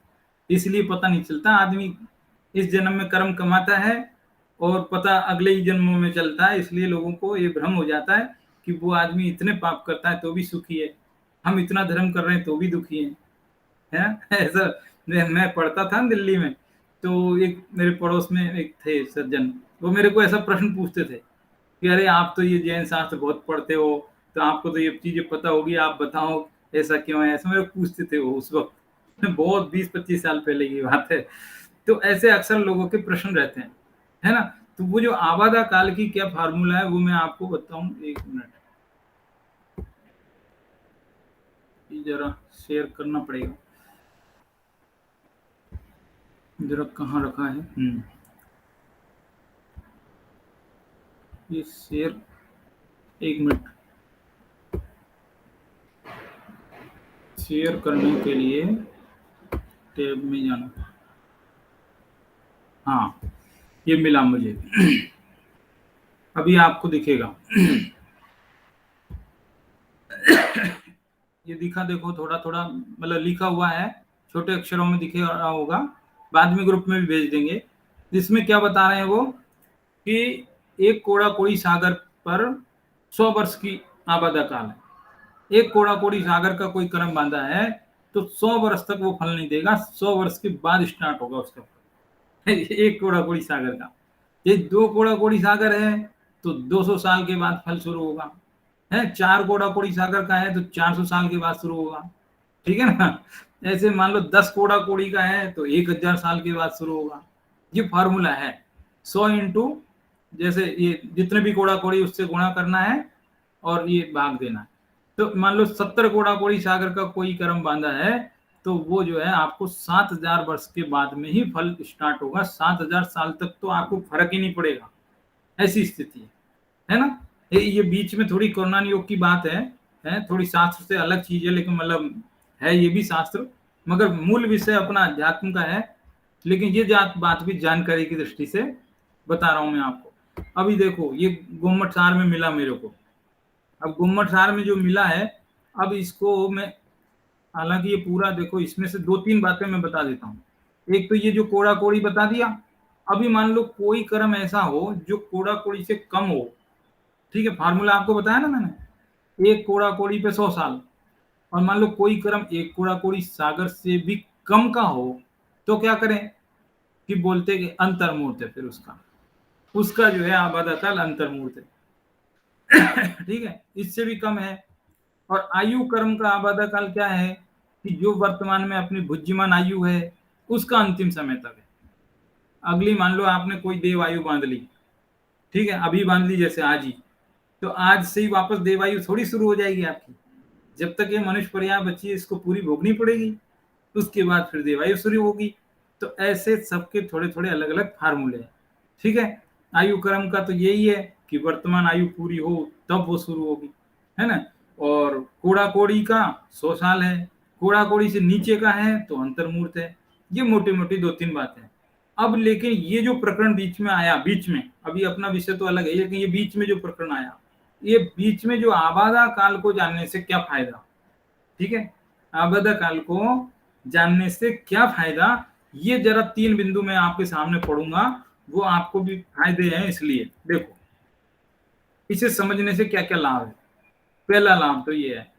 इसलिए पता नहीं चलता आदमी इस जन्म में कर्म कमाता है और पता अगले ही जन्मों में चलता है, इसलिए लोगों को ये भ्रम हो जाता है कि वो आदमी इतने पाप करता है तो भी सुखी है, हम इतना धर्म कर रहे हैं तो भी दुखी है ऐसा। मैं पढ़ता था दिल्ली में, तो एक मेरे पड़ोस में एक थे सज्जन, वो मेरे को ऐसा प्रश्न पूछते थे कि अरे आप तो ये जैन शास्त्र बहुत पढ़ते हो, तो आपको तो ये चीजें पता होगी, आप बताओ ऐसा क्यों है, ऐसा मेरे पूछते थे वो उस वक्त बहुत 20-25 साल पहले की बात है। तो ऐसे अक्सर लोगों के प्रश्न रहते हैं, है ना? तो वो जो आबादा काल की क्या फार्मूला है वो मैं आपको बताऊं, एक मिनट, जरा शेयर करना पड़ेगा, जरा कहाँ रखा है। ये शेयर, एक मिनट, शेयर करने के लिए टैब में जाना। हाँ, ये मिला मुझे। अभी आपको दिखेगा। ये दिखा, देखो थोड़ा थोड़ा मतलब लिखा हुआ है, छोटे अक्षरों में दिखे रहा होगा, बाद में ग्रुप में भी भेज देंगे। इसमें क्या बता रहे हैं वो कि एक कोड़ा कोड़ी सागर पर 100 वर्ष की आबादा काल है। एक कोड़ा कोड़ी सागर का कोई कर्म बांधा है तो 100 वर्ष तक वो फल नहीं देगा, 100 वर्ष के बाद स्टार्ट होगा उसका फल। एक कोड़ा कोड़ी सागर का। ये 2 कोड़ा कोड़ी सागर है तो 200 साल के बाद फल शुरू होगा। है 4 कोड़ा कोड़ी सागर का है तो 400 साल के बाद शुरू होगा। ठीक है ना। ऐसे मान लो 10 कोड़ा कोड़ी का है तो 1000 साल के बाद शुरू होगा। ये फॉर्मूला है। 100 इंटू जैसे ये जितने भी कोड़ा कोड़ी उससे गुणा करना है और ये भाग देना है। तो मान लो 70 कोड़ा कोड़ी सागर का कोई कर्म बांधा है तो वो जो है आपको 7000 वर्ष के बाद में ही फल स्टार्ट होगा। 7000 साल तक तो आपको फर्क ही नहीं पड़ेगा, ऐसी स्थिति है ना। ये बीच में थोड़ी कौरनान योग की बात है थोड़ी शास्त्र से अलग चीज है, लेकिन मतलब है ये भी शास्त्र, मगर मूल विषय अपना अध्यात्म का है। लेकिन ये बात भी जानकारी की दृष्टि से बता रहा हूं मैं आपको। अभी देखो ये गुम्मट सार में मिला मेरे को। अब गुम्मट सार में जो मिला है, अब इसको मैं, हालांकि ये पूरा देखो, इसमें से 2-3 बातें मैं बता देता हूँ। एक तो ये जो कोड़ा कोड़ी बता दिया। अभी मान लो कोई कर्म ऐसा हो जो कोड़ा कोड़ी से कम हो। ठीक है, फार्मूला आपको बताया ना मैंने, एक कोड़ा कोड़ी पे 100 साल। और मान लो कोई कर्म एक कोड़ा कोड़ी सागर से भी कम का हो तो क्या करें कि बोलते कि अंतर्मूर्त है, फिर उसका जो है आबादा काल अंतर्मूर्त है। ठीक है, इससे भी कम है। और आयु कर्म का आबादा काल क्या है कि जो वर्तमान में अपनी भुज्यमान आयु है उसका अंतिम समय तक है। अगली मान लो आपने कोई देव आयु बांध ली, ठीक है, अभी बांध ली जैसे आज ही, तो आज से ही वापस देवायु थोड़ी शुरू हो जाएगी आपकी। जब तक ये मनुष्य पर्याय बची है इसको पूरी भोगनी पड़ेगी, उसके बाद फिर देवायु शुरू होगी। तो ऐसे सबके थोड़े थोड़े अलग अलग फार्मूले हैं। ठीक है, आयु क्रम का तो यही है कि वर्तमान आयु पूरी हो तब वो शुरू होगी, है ना। और कोड़ा कोड़ी का 100 साल है, कोड़ा कोड़ी से नीचे का है तो अंतर्मूर्त है। ये मोटी मोटी 2-3 बातें। अब लेकिन ये जो प्रकरण बीच में आया, बीच में, अभी अपना विषय तो अलग है, लेकिन ये बीच में जो प्रकरण आया, ये बीच में जो आबादा काल को जानने से क्या फायदा। ठीक है, आबादा काल को जानने से क्या फायदा, ये जरा 3 बिंदु मैं आपके सामने पढ़ूंगा, वो आपको भी फायदे हैं। इसलिए देखो इसे समझने से क्या क्या लाभ है। पहला लाभ तो ये है,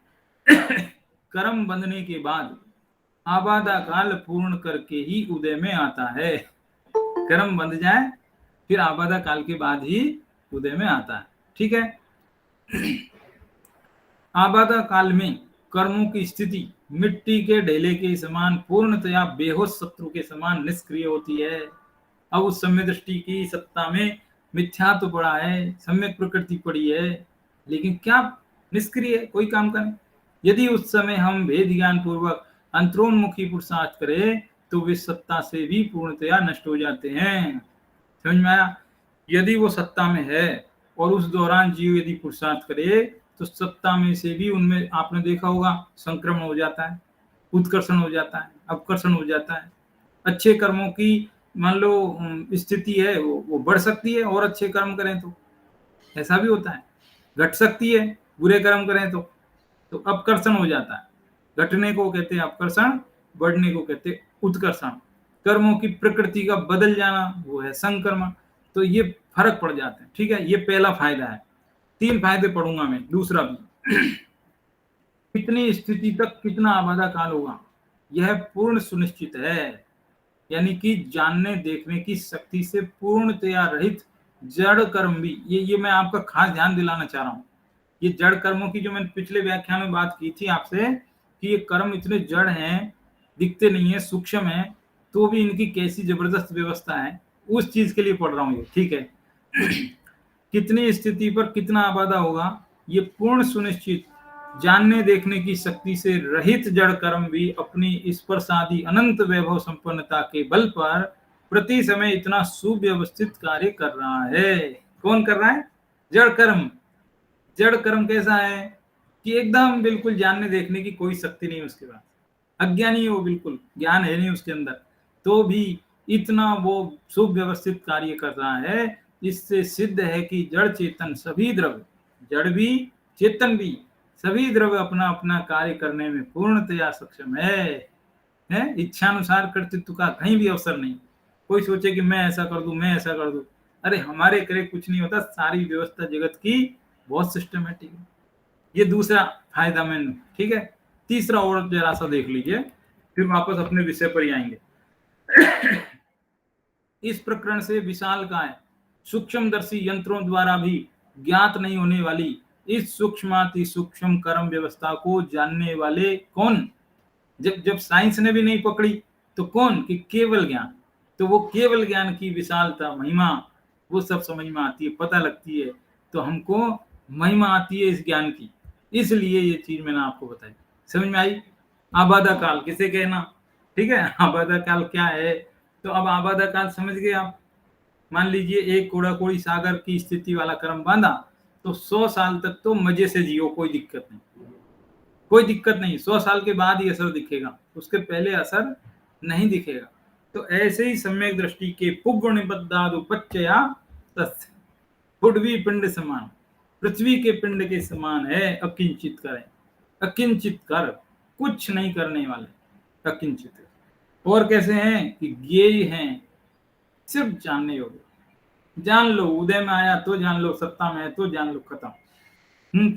कर्म बंधने के बाद आबादा काल पूर्ण करके ही उदय में आता है। कर्म बंध जाए फिर आबादा काल के बाद ही उदय में आता है। ठीक है, आबादा काल में कर्मों की स्थिति मिट्टी के ढेले के समान पूर्णतया बेहोश शत्रु के समान निष्क्रिय होती है। अब उस समय दृष्टि की सत्ता में मिथ्या तो पड़ा है, सम्यक प्रकृति पड़ी है, लेकिन क्या निष्क्रिय है, कोई काम का नहीं। यदि उस समय हम भेद ज्ञान पूर्वक अंतरोन्मुखी पुरुषार्थ करें तो वे सत्ता से भी पूर्णतया नष्ट हो जाते हैं। समझ में आया। यदि वो सत्ता में है और उस दौरान जीव यदि पुरुषार्थ करे तो सत्ता में से भी उनमें आपने देखा होगा संक्रमण हो जाता है, उत्कर्षण हो जाता है, अपकर्षण हो जाता है। अच्छे कर्मों की मान लो स्थिति है वो बढ़ सकती है, और अच्छे कर्म करें तो ऐसा भी होता है, घट सकती है बुरे कर्म करें तो अपकर्षण हो जाता है। घटने को कहते हैं अपकर्षण, बढ़ने को कहते हैं उत्कर्षण। कर्मों की प्रकृति का बदल जाना वो है संक्रमण। तो ये फर्क पड़ जाता है। ठीक है, ये पहला फायदा है। 3 फायदे पढ़ूंगा मैं, दूसरा भी। कितनी स्थिति तक कितना आबादा काल होगा यह पूर्ण सुनिश्चित है, यानी कि जानने देखने की शक्ति से पूर्णतया रहित जड़ कर्म भी, ये मैं आपका खास ध्यान दिलाना चाह रहा हूँ। ये जड़ कर्मों की जो मैंने पिछले व्याख्यान में बात की थी आपसे कि ये कर्म इतने जड़ हैं, दिखते नहीं है, सूक्ष्म है, तो भी इनकी कैसी जबरदस्त व्यवस्था है, उस चीज के लिए पढ़ रहा हूँ ये। ठीक है, कितनी स्थिति पर कितना आबादा होगा ये पूर्ण सुनिश्चित, जानने देखने की शक्ति से रहित जड़ कर्म भी अपनी स्पर्शादि अनंत वैभव संपन्नता के बल पर प्रति समय इतना सुव्यवस्थित कार्य कर रहा है। कौन कर रहा है? जड़ कर्म। जड़ कर्म कैसा है कि एकदम बिल्कुल जानने देखने की कोई शक्ति नहीं उसके पास, अज्ञानी है वो, बिल्कुल ज्ञान है नहीं उसके अंदर, तो भी इतना वो सुव्यवस्थित कार्य कर रहा है। इससे सिद्ध है कि जड़ चेतन सभी द्रव्य, जड़ भी चेतन भी, सभी द्रव्य अपना अपना कार्य करने में पूर्णतया सक्षम है। इच्छानुसार कर्तृत्व का कहीं भी अवसर नहीं। कोई सोचे कि मैं ऐसा कर दूं, मैं ऐसा कर दूं, अरे हमारे करे कुछ नहीं होता, सारी व्यवस्था जगत की बहुत सिस्टमेटिक है। ये दूसरा फायदा मैंने, ठीक है। तीसरा और जरा सा देख लीजिए, फिर वापस अपने विषय पर ही आएंगे। इस प्रकरण से विशाल का है, सूक्ष्मदर्शी यंत्रों द्वारा भी ज्ञात नहीं होने वाली इस सूक्ष्माति सूक्ष्म कर्म व्यवस्था को जानने वाले कौन? जब साइंस ने भी नहीं पकड़ी तो कौन? कि केवल ज्ञान। तो वो केवल ज्ञान की विशालता, महिमा, वो सब समझ में आती है, पता लगती है, तो हमको महिमा आती है इस ज्ञान की। इसलिए ये चीज मैंने आपको बताई, समझ में आई? आबादा काल किसे कहना, ठीक है। आबादा काल क्या है? तो अब आबादा काल समझ गए आप। मान लीजिए एक कोड़ा कोड़ी सागर की स्थिति वाला कर्म बांधा, तो 100 साल तक तो मजे से जियो, कोई दिक्कत नहीं, कोई दिक्कत नहीं। 100 साल के बाद ही असर दिखेगा, उसके पहले असर नहीं दिखेगा। तो ऐसे ही सम्यक दृष्टि के पुग्वनिबद्धादुपच्चया तस्य पुड्वी पिंड समान, पृथ्वी के पिंड के समान है। अकिंचित करें, अकिंचित कर, कुछ नहीं करने वाले, अकिंचित। और कैसे हैं कि ज्ञेय हैं, सिर्फ जानने योग्य। जान लो, उदय में आया तो जान लो, सत्ता में है तो जान लो, खत्म।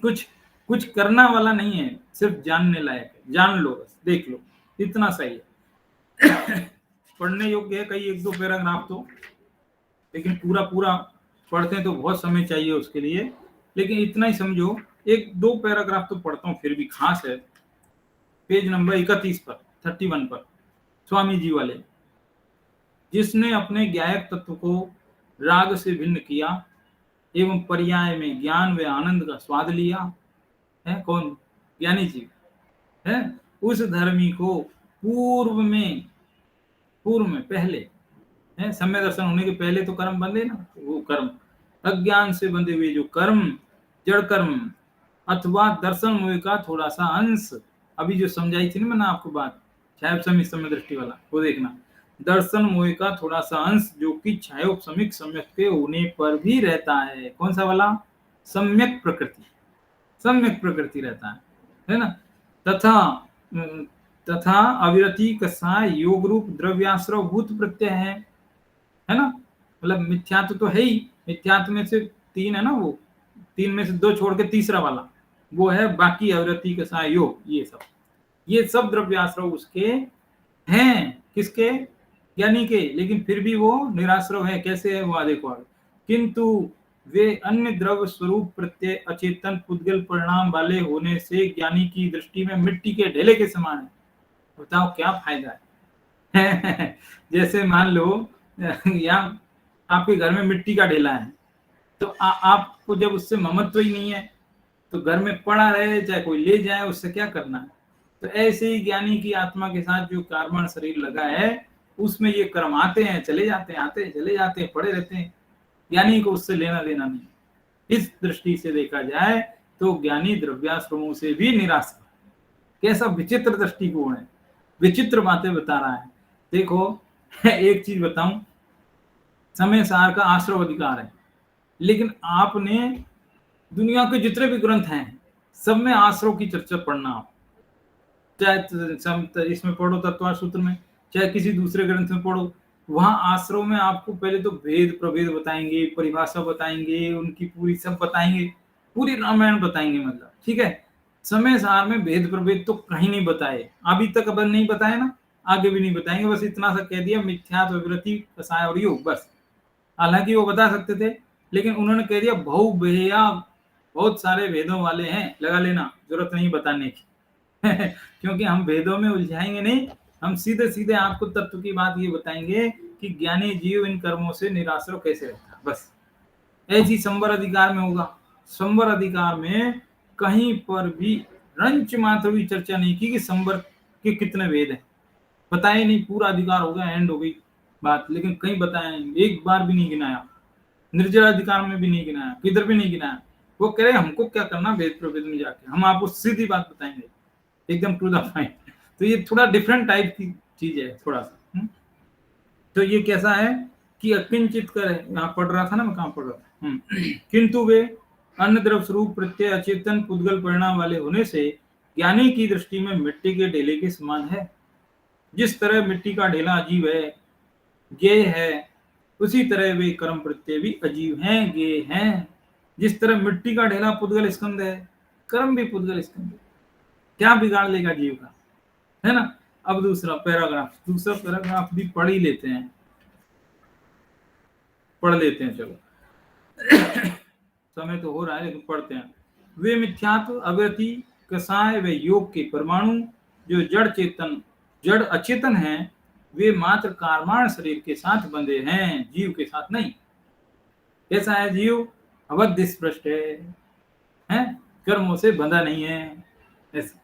कुछ करना वाला नहीं है, सिर्फ जानने लायक है, जान लो बस, देख लो, इतना सही है। पढ़ने योग्य है कई एक दो पैराग्राफ तो, लेकिन पूरा पूरा पढ़ते हैं तो बहुत समय चाहिए उसके लिए, लेकिन इतना ही समझो, एक दो पैराग्राफ तो पढ़ता हूँ फिर भी, खास है। पेज नंबर 31 पर, 31 पर, स्वामी जी वाले, जिसने अपने ज्ञायक तत्व को राग से भिन्न किया एवं पर्याय में ज्ञान व आनंद का स्वाद लिया है, कौन? ज्ञानी जीव है। उस धर्मी को पूर्व में पहले है, सम्य दर्शन होने के पहले तो कर्म बंधे ना, वो कर्म अज्ञान से बंधे हुए जो कर्म, जड़ कर्म अथवा दर्शन मोह का थोड़ा सा अंश, अभी जो समझाई थी ना मैंने आपको बात, छायोपशमिक सम्यक दृष्टि वाला, वो देखना। दर्शन मोह का थोड़ा सा अंश जो कि छायोपशमिक सम्यक के होने पर भी रहता है। कौन सा वाला? सम्यक प्रकृति, सम्यक प्रकृति रहता है ना। तथा अविरति कसाय योग रूप द्रव्याश्रव भूत प्रत्यय है ना। मतलब मिथ्यात्व तो है ही, मिथ्यात्व में से 3 है ना, वो 3 में से 2 छोड़ के तीसरा वाला वो है बाकी अविरति कसाय योग, ये सब द्रव्याश्रव उसके हैं। किसके? ज्ञानी के। लेकिन फिर भी वो निराश्रव है। कैसे है वो देखो आगे। किंतु वे अन्य द्रव्य स्वरूप प्रत्यय अचेतन पुद्गल परिणाम वाले होने से ज्ञानी की दृष्टि में मिट्टी के ढेले के समान है। बताओ क्या फायदा है? जैसे मान लो यहाँ आपके घर में मिट्टी का ढेला है, तो आपको जब उससे ममत्व ही नहीं है तो घर में पड़ा रहे, चाहे कोई ले जाए, उससे क्या करना है। तो ऐसे ही ज्ञानी की आत्मा के साथ जो कार्बन शरीर लगा है, उसमें ये कर्म आते हैं चले जाते हैं, आते हैं चले जाते हैं, पड़े रहते हैं। ज्ञानी को उससे लेना देना नहीं। इस दृष्टि से देखा जाए तो ज्ञानी द्रव्याश्रमों से भी निराश। कैसा विचित्र दृष्टिकोण है, विचित्र बातें बता रहा है। देखो एक चीज बताऊं, समय सार का आश्रव अधिकार है, लेकिन आपने दुनिया के जितने भी ग्रंथ हैं सब में आश्रव की चर्चा पढ़ना। आप चाहे इसमें पढ़ो तत्वार सूत्र में, चाहे किसी दूसरे ग्रंथ में पढ़ो, वहां आश्रव में आपको पहले तो भेद प्रभेद बताएंगे, परिभाषा बताएंगे, उनकी पूरी सब बताएंगे, पूरी रामायण बताएंगे, मतलब ठीक है। समय सार में भेद प्रभेद तो कहीं नहीं बताए, अभी तक अब नहीं बताए ना, आगे भी नहीं बताएंगे। बस इतना सा कह दिया, मिथ्यात्व विरति कसाय और योग, बस। हालांकि वो बता सकते थे, लेकिन उन्होंने कह दिया बहुभेया, बहुत सारे भेदों वाले हैं, लगा लेना, जरूरत नहीं बताने की। क्योंकि हम भेदों में उलझाएंगे नहीं, हम सीधे सीधे आपको तत्व की बात ये बताएंगे कि ज्ञानी जीव इन कर्मों से निराश्रव कैसे रहता है, बस। ऐसी संवर अधिकार में होगा। संवर अधिकार में कहीं पर भी रंच मात्र भी चर्चा नहीं की कि संवर के कितने भेद हैं, बताए नहीं। पूरा अधिकार हो गया, एंड हो गई बात, लेकिन कहीं बताया नहीं, एक बार भी नहीं गिनाया। निर्जल अधिकार में भी नहीं गिनाया, किधर भी नहीं गिनाया। वो कह रहे हमको क्या करना वेद प्रवेद में जाके, हम आपको सीधी बात बताएंगे एकदम टू द पॉइंट। तो ये थोड़ा डिफरेंट टाइप की चीज है थोड़ा सा। तो ये कैसा है कि अकिंचित कर, यहाँ पढ़ रहा था ना मैं, कहाँ पढ़ रहा था, किंतु वे अन्न द्रव स्वरूप प्रत्यय अचेतन पुद्गल परिणाम वाले होने से ज्ञानी की दृष्टि में मिट्टी के ढेले के समान है। जिस तरह मिट्टी का ढेला अजीब है, ज्ञेय है, उसी तरह वे कर्म प्रत्यय भी अजीब हैं, ज्ञेय हैं। जिस तरह मिट्टी का ढेला पुद्गल स्कंद है, कर्म भी पुद्गल स्कंद है। क्या बिगाड़ लेगा जीव का, है ना। अब दूसरा पैराग्राफ भी पढ़ ही लेते हैं, पढ़ लेते हैं, चलो समय तो हो रहा है लेकिन पढ़ते हैं। वे मिथ्यात्व अव्यति कसाय व योग के परमाणु जो जड़ अचेतन हैं, वे मात्र कार्माण शरीर के साथ बंधे हैं, जीव के साथ नहीं। कैसा है जीव, अवध स्पृष्ट है, कर्मों से बंधा नहीं है। ऐसे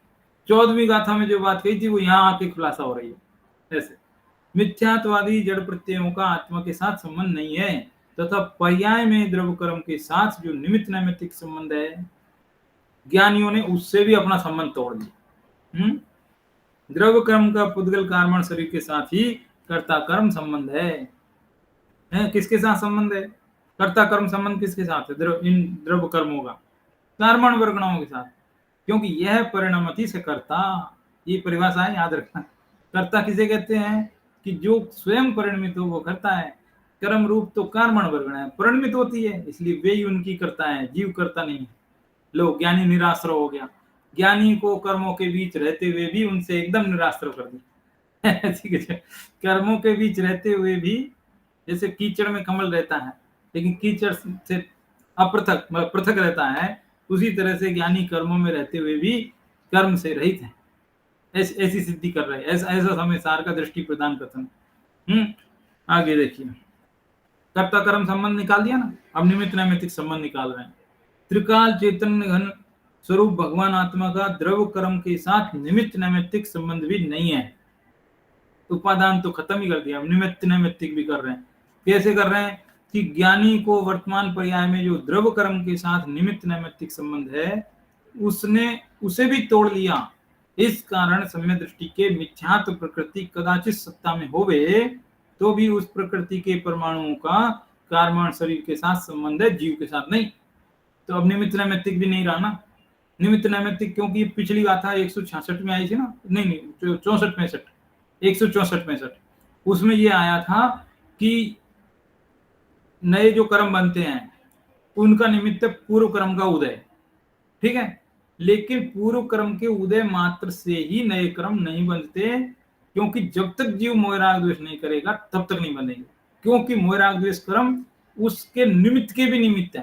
14वीं गाथा में जो बात कही थी वो यहाँ आके खुलासा हो रही है। ऐसे मिथ्यात्वादी जड़ प्रत्ययों का आत्मा के साथ संबंध नहीं है, तथा पर्याय में द्रव्य कर्म के साथ जो निमित्त नैमित्तिक संबंध है, ज्ञानियों ने उससे भी अपना संबंध तोड़ दिया। द्रव्य कर्म का पुद्गल कार्मण शरीर के साथ ही कर्ता कर्म संबंध है। किसके साथ संबंध है, कर्ता कर्म संबंध किसके साथ है, इन द्रव्य कर्मों का कार्मण वर्गणाओं के साथ, क्योंकि यह परिणमति से कर्ता, ये परिभाषा है याद रखना। कर्ता किसे कहते हैं कि जो स्वयं परिणमित हो वो करता है। कर्म रूप तो कार्मण वर्गण है, परिणमित होती है, इसलिए वे ही उनकी करता है, जीव करता नहीं है। लो ज्ञानी निराश्रय हो गया, ज्ञानी को कर्मों के बीच रहते हुए भी उनसे एकदम निराश्रय कर दिया ठीक है। कर्मों के बीच रहते हुए भी, जैसे कीचड़ में कमल रहता है लेकिन कीचड़ से अपृथक मतलब पृथक रहता है, उसी तरह से ज्ञानी कर्मों में रहते हुए भी कर्म से रहित है, ऐसी सिद्धि कर रहे हैं। ऐसा हमें सार का दृष्टि प्रदान करते हैं। आगे देखिए, कर्ता कर्म संबंध निकाल दिया ना, अब निमित्त नैमित्तिक संबंध निकाल रहे हैं। त्रिकाल चैतन्य घन स्वरूप भगवान आत्मा का द्रव्य कर्म के साथ निमित्त नैमित्तिक संबंध भी नहीं है। उपादान तो खत्म ही कर दिया, निमित्त नैमित्तिक भी कर रहे हैं। कैसे कर रहे हैं कि ज्ञानी को वर्तमान पर्याय में जो द्रव्य कर्म के साथ निमित्त नैमित्तिक संबंध है, उसने उसे भी तोड़ लिया। इस कारण सम्यक दृष्टि के मिथ्यात्व प्रकृति कदाचित सत्ता में होवे, तो भी उस प्रकृति के परमाणुओं का कार्मण शरीर के साथ संबंध है, जीव के साथ नहीं। तो अब निमित्त नैमित्तिक भी नहीं रहा ना। निमित्त नैमित्तिक क्योंकि पिछली गाथा 166 में आई थी ना, नहीं 64-65 164-65 उसमें ये आया था कि नए जो कर्म बनते हैं उनका निमित्त पूर्व कर्म का उदय, ठीक है। लेकिन पूर्व कर्म के उदय मात्र से ही नए कर्म नहीं बनते, क्योंकि जब तक जीव मोह राग द्वेष नहीं करेगा तब तक नहीं बनेंगे, क्योंकि मोह राग द्वेष कर्म उसके निमित्त के भी निमित्त है,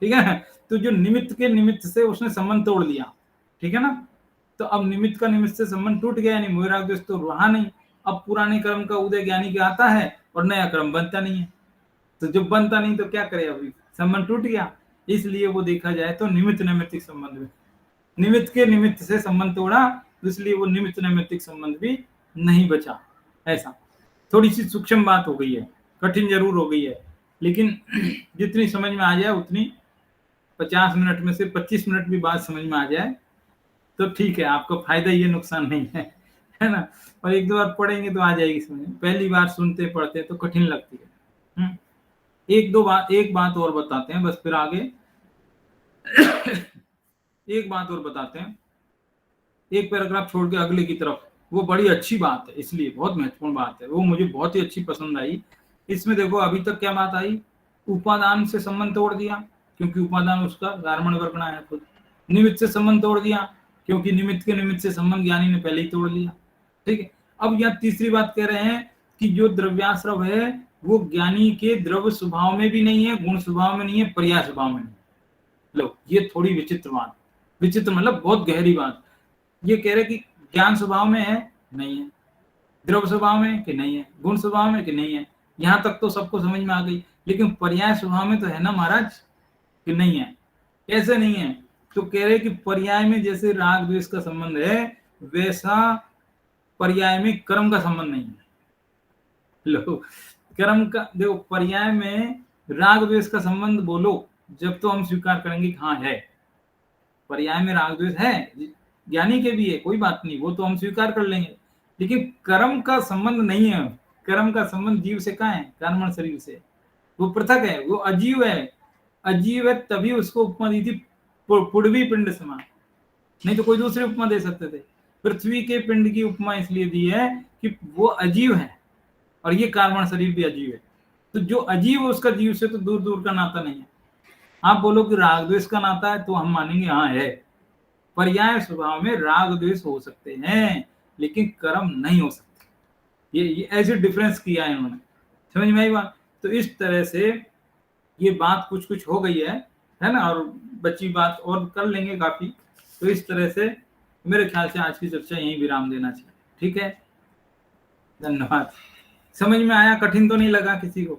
ठीक है। तो जो निमित्त के निमित्त से उसने संबंध तोड़ लिया, ठीक है ना। तो अब निमित्त का निमित्त से संबंध टूट गया, यानी मोह राग द्वेष तो रहा नहीं। अब पुराने कर्म का उदय ज्ञानी के आता है और नया कर्म बनता नहीं है, तो जब बनता नहीं तो क्या करे, अभी संबंध टूट गया। इसलिए वो देखा जाए तो निमित्त नैमित्तिक संबंध में निमित्त के निमित्त से संबंध तोड़ा, इसलिए वो निमित्त नैमित्तिक संबंध भी नहीं बचा। ऐसा थोड़ी सी सूक्ष्म बात हो गई है, कठिन जरूर हो गई है, लेकिन जितनी समझ में आ जाए उतनी, 50 मिनट में से 25 मिनट भी बात समझ में आ जाए तो ठीक है, आपको फायदा, ये नुकसान नहीं है ना। और एक दो बार पढ़ेंगे तो आ जाएगी समझ, पहली बार सुनते पढ़ते तो कठिन लगती है। एक बात और बताते हैं बस, फिर आगे एक बात और बताते हैं, एक पैराग्राफ छोड़ के अगले की तरफ। वो बड़ी अच्छी बात है, इसलिए बहुत महत्वपूर्ण बात है, वो मुझे बहुत ही अच्छी पसंद आई। इसमें देखो अभी तक क्या बात आई, उपादान से संबंध तोड़ दिया क्योंकि उपादान उसका कार्मण वर्गणा है खुद। निमित्त से संबंध तोड़ दिया क्योंकि निमित्त के निमित्त से संबंध ज्ञानी ने पहले ही तोड़ लिया, ठीक है। अब यहाँ तीसरी बात कह रहे हैं कि जो द्रव्याश्रव है वो ज्ञानी के द्रव्य स्वभाव में भी नहीं है, गुण स्वभाव में नहीं है, पर्याय स्वभाव में नहीं। लो ये थोड़ी विचित्र बात, विचित्र मतलब बहुत गहरी बात। ये कह रहे कि ज्ञान स्वभाव में है, नहीं है, द्रव्य स्वभाव में कि नहीं है, गुण स्वभाव में कि नहीं है, यहाँ तक तो सबको समझ में आ गई। लेकिन पर्याय स्वभाव में तो है ना महाराज कि नहीं है। कैसे नहीं है, तो कह रहे कि पर्याय में जैसे राग द्वेष का संबंध है, वैसा पर्याय में कर्म का संबंध नहीं है। लो कर्म का देखो, पर्याय में राग द्वेष का संबंध बोलो जब तो हम स्वीकार करेंगे कि हाँ है, पर्याय में राग द्वेष है, ज्ञानी के भी है, कोई बात नहीं, वो तो हम स्वीकार कर लेंगे, लेकिन कर्म का संबंध नहीं है। कर्म का संबंध जीव से कहाँ है? कर्मण शरीर से। वो पृथक है, वो अजीव है। अजीव है तभी उसको उपमा दी थी पुड़वी पिंड समान, नहीं तो कोई दूसरी उपमा दे सकते थे। पृथ्वी के पिंड की उपमा इसलिए दी है कि वो अजीव है और ये कार्बन शरीर भी अजीव है। तो जो अजीव है उसका जीव से तो दूर दूर का नाता नहीं है। आप बोलो कि राग द्वेष का नाता है तो हम मानेंगे हाँ है। पर्याय स्वभाव में राग द्वेष हो सकते हैं लेकिन कर्म नहीं हो सकते। ये ऐसे डिफरेंस किया है इन्होंने, समझ में आई बात? तो इस तरह से ये बात कुछ कुछ हो गई है ना, और बची बात और कर लेंगे काफी। तो इस तरह से मेरे ख्याल से आज की चर्चा यहीं विराम देना चाहिए। ठीक है, धन्यवाद। समझ में आया? कठिन तो नहीं लगा किसी को?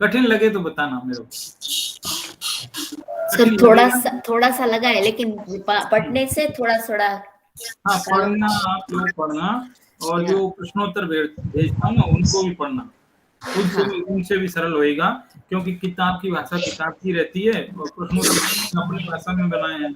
कठिन लगे तो बताना मेरे को। सर थोड़ा सा लगा है, लेकिन पढ़ने से थोड़ा हाँ, पढ़ना, आप लोग पढ़ना, और जो प्रश्नोत्तर भेजता हूँ ना उनको भी पढ़ना, उनसे भी सरल होएगा, क्योंकि किताब की भाषा किताब की रहती है और प्रश्नोत्तर अपनी भाषा में बनाए हैं।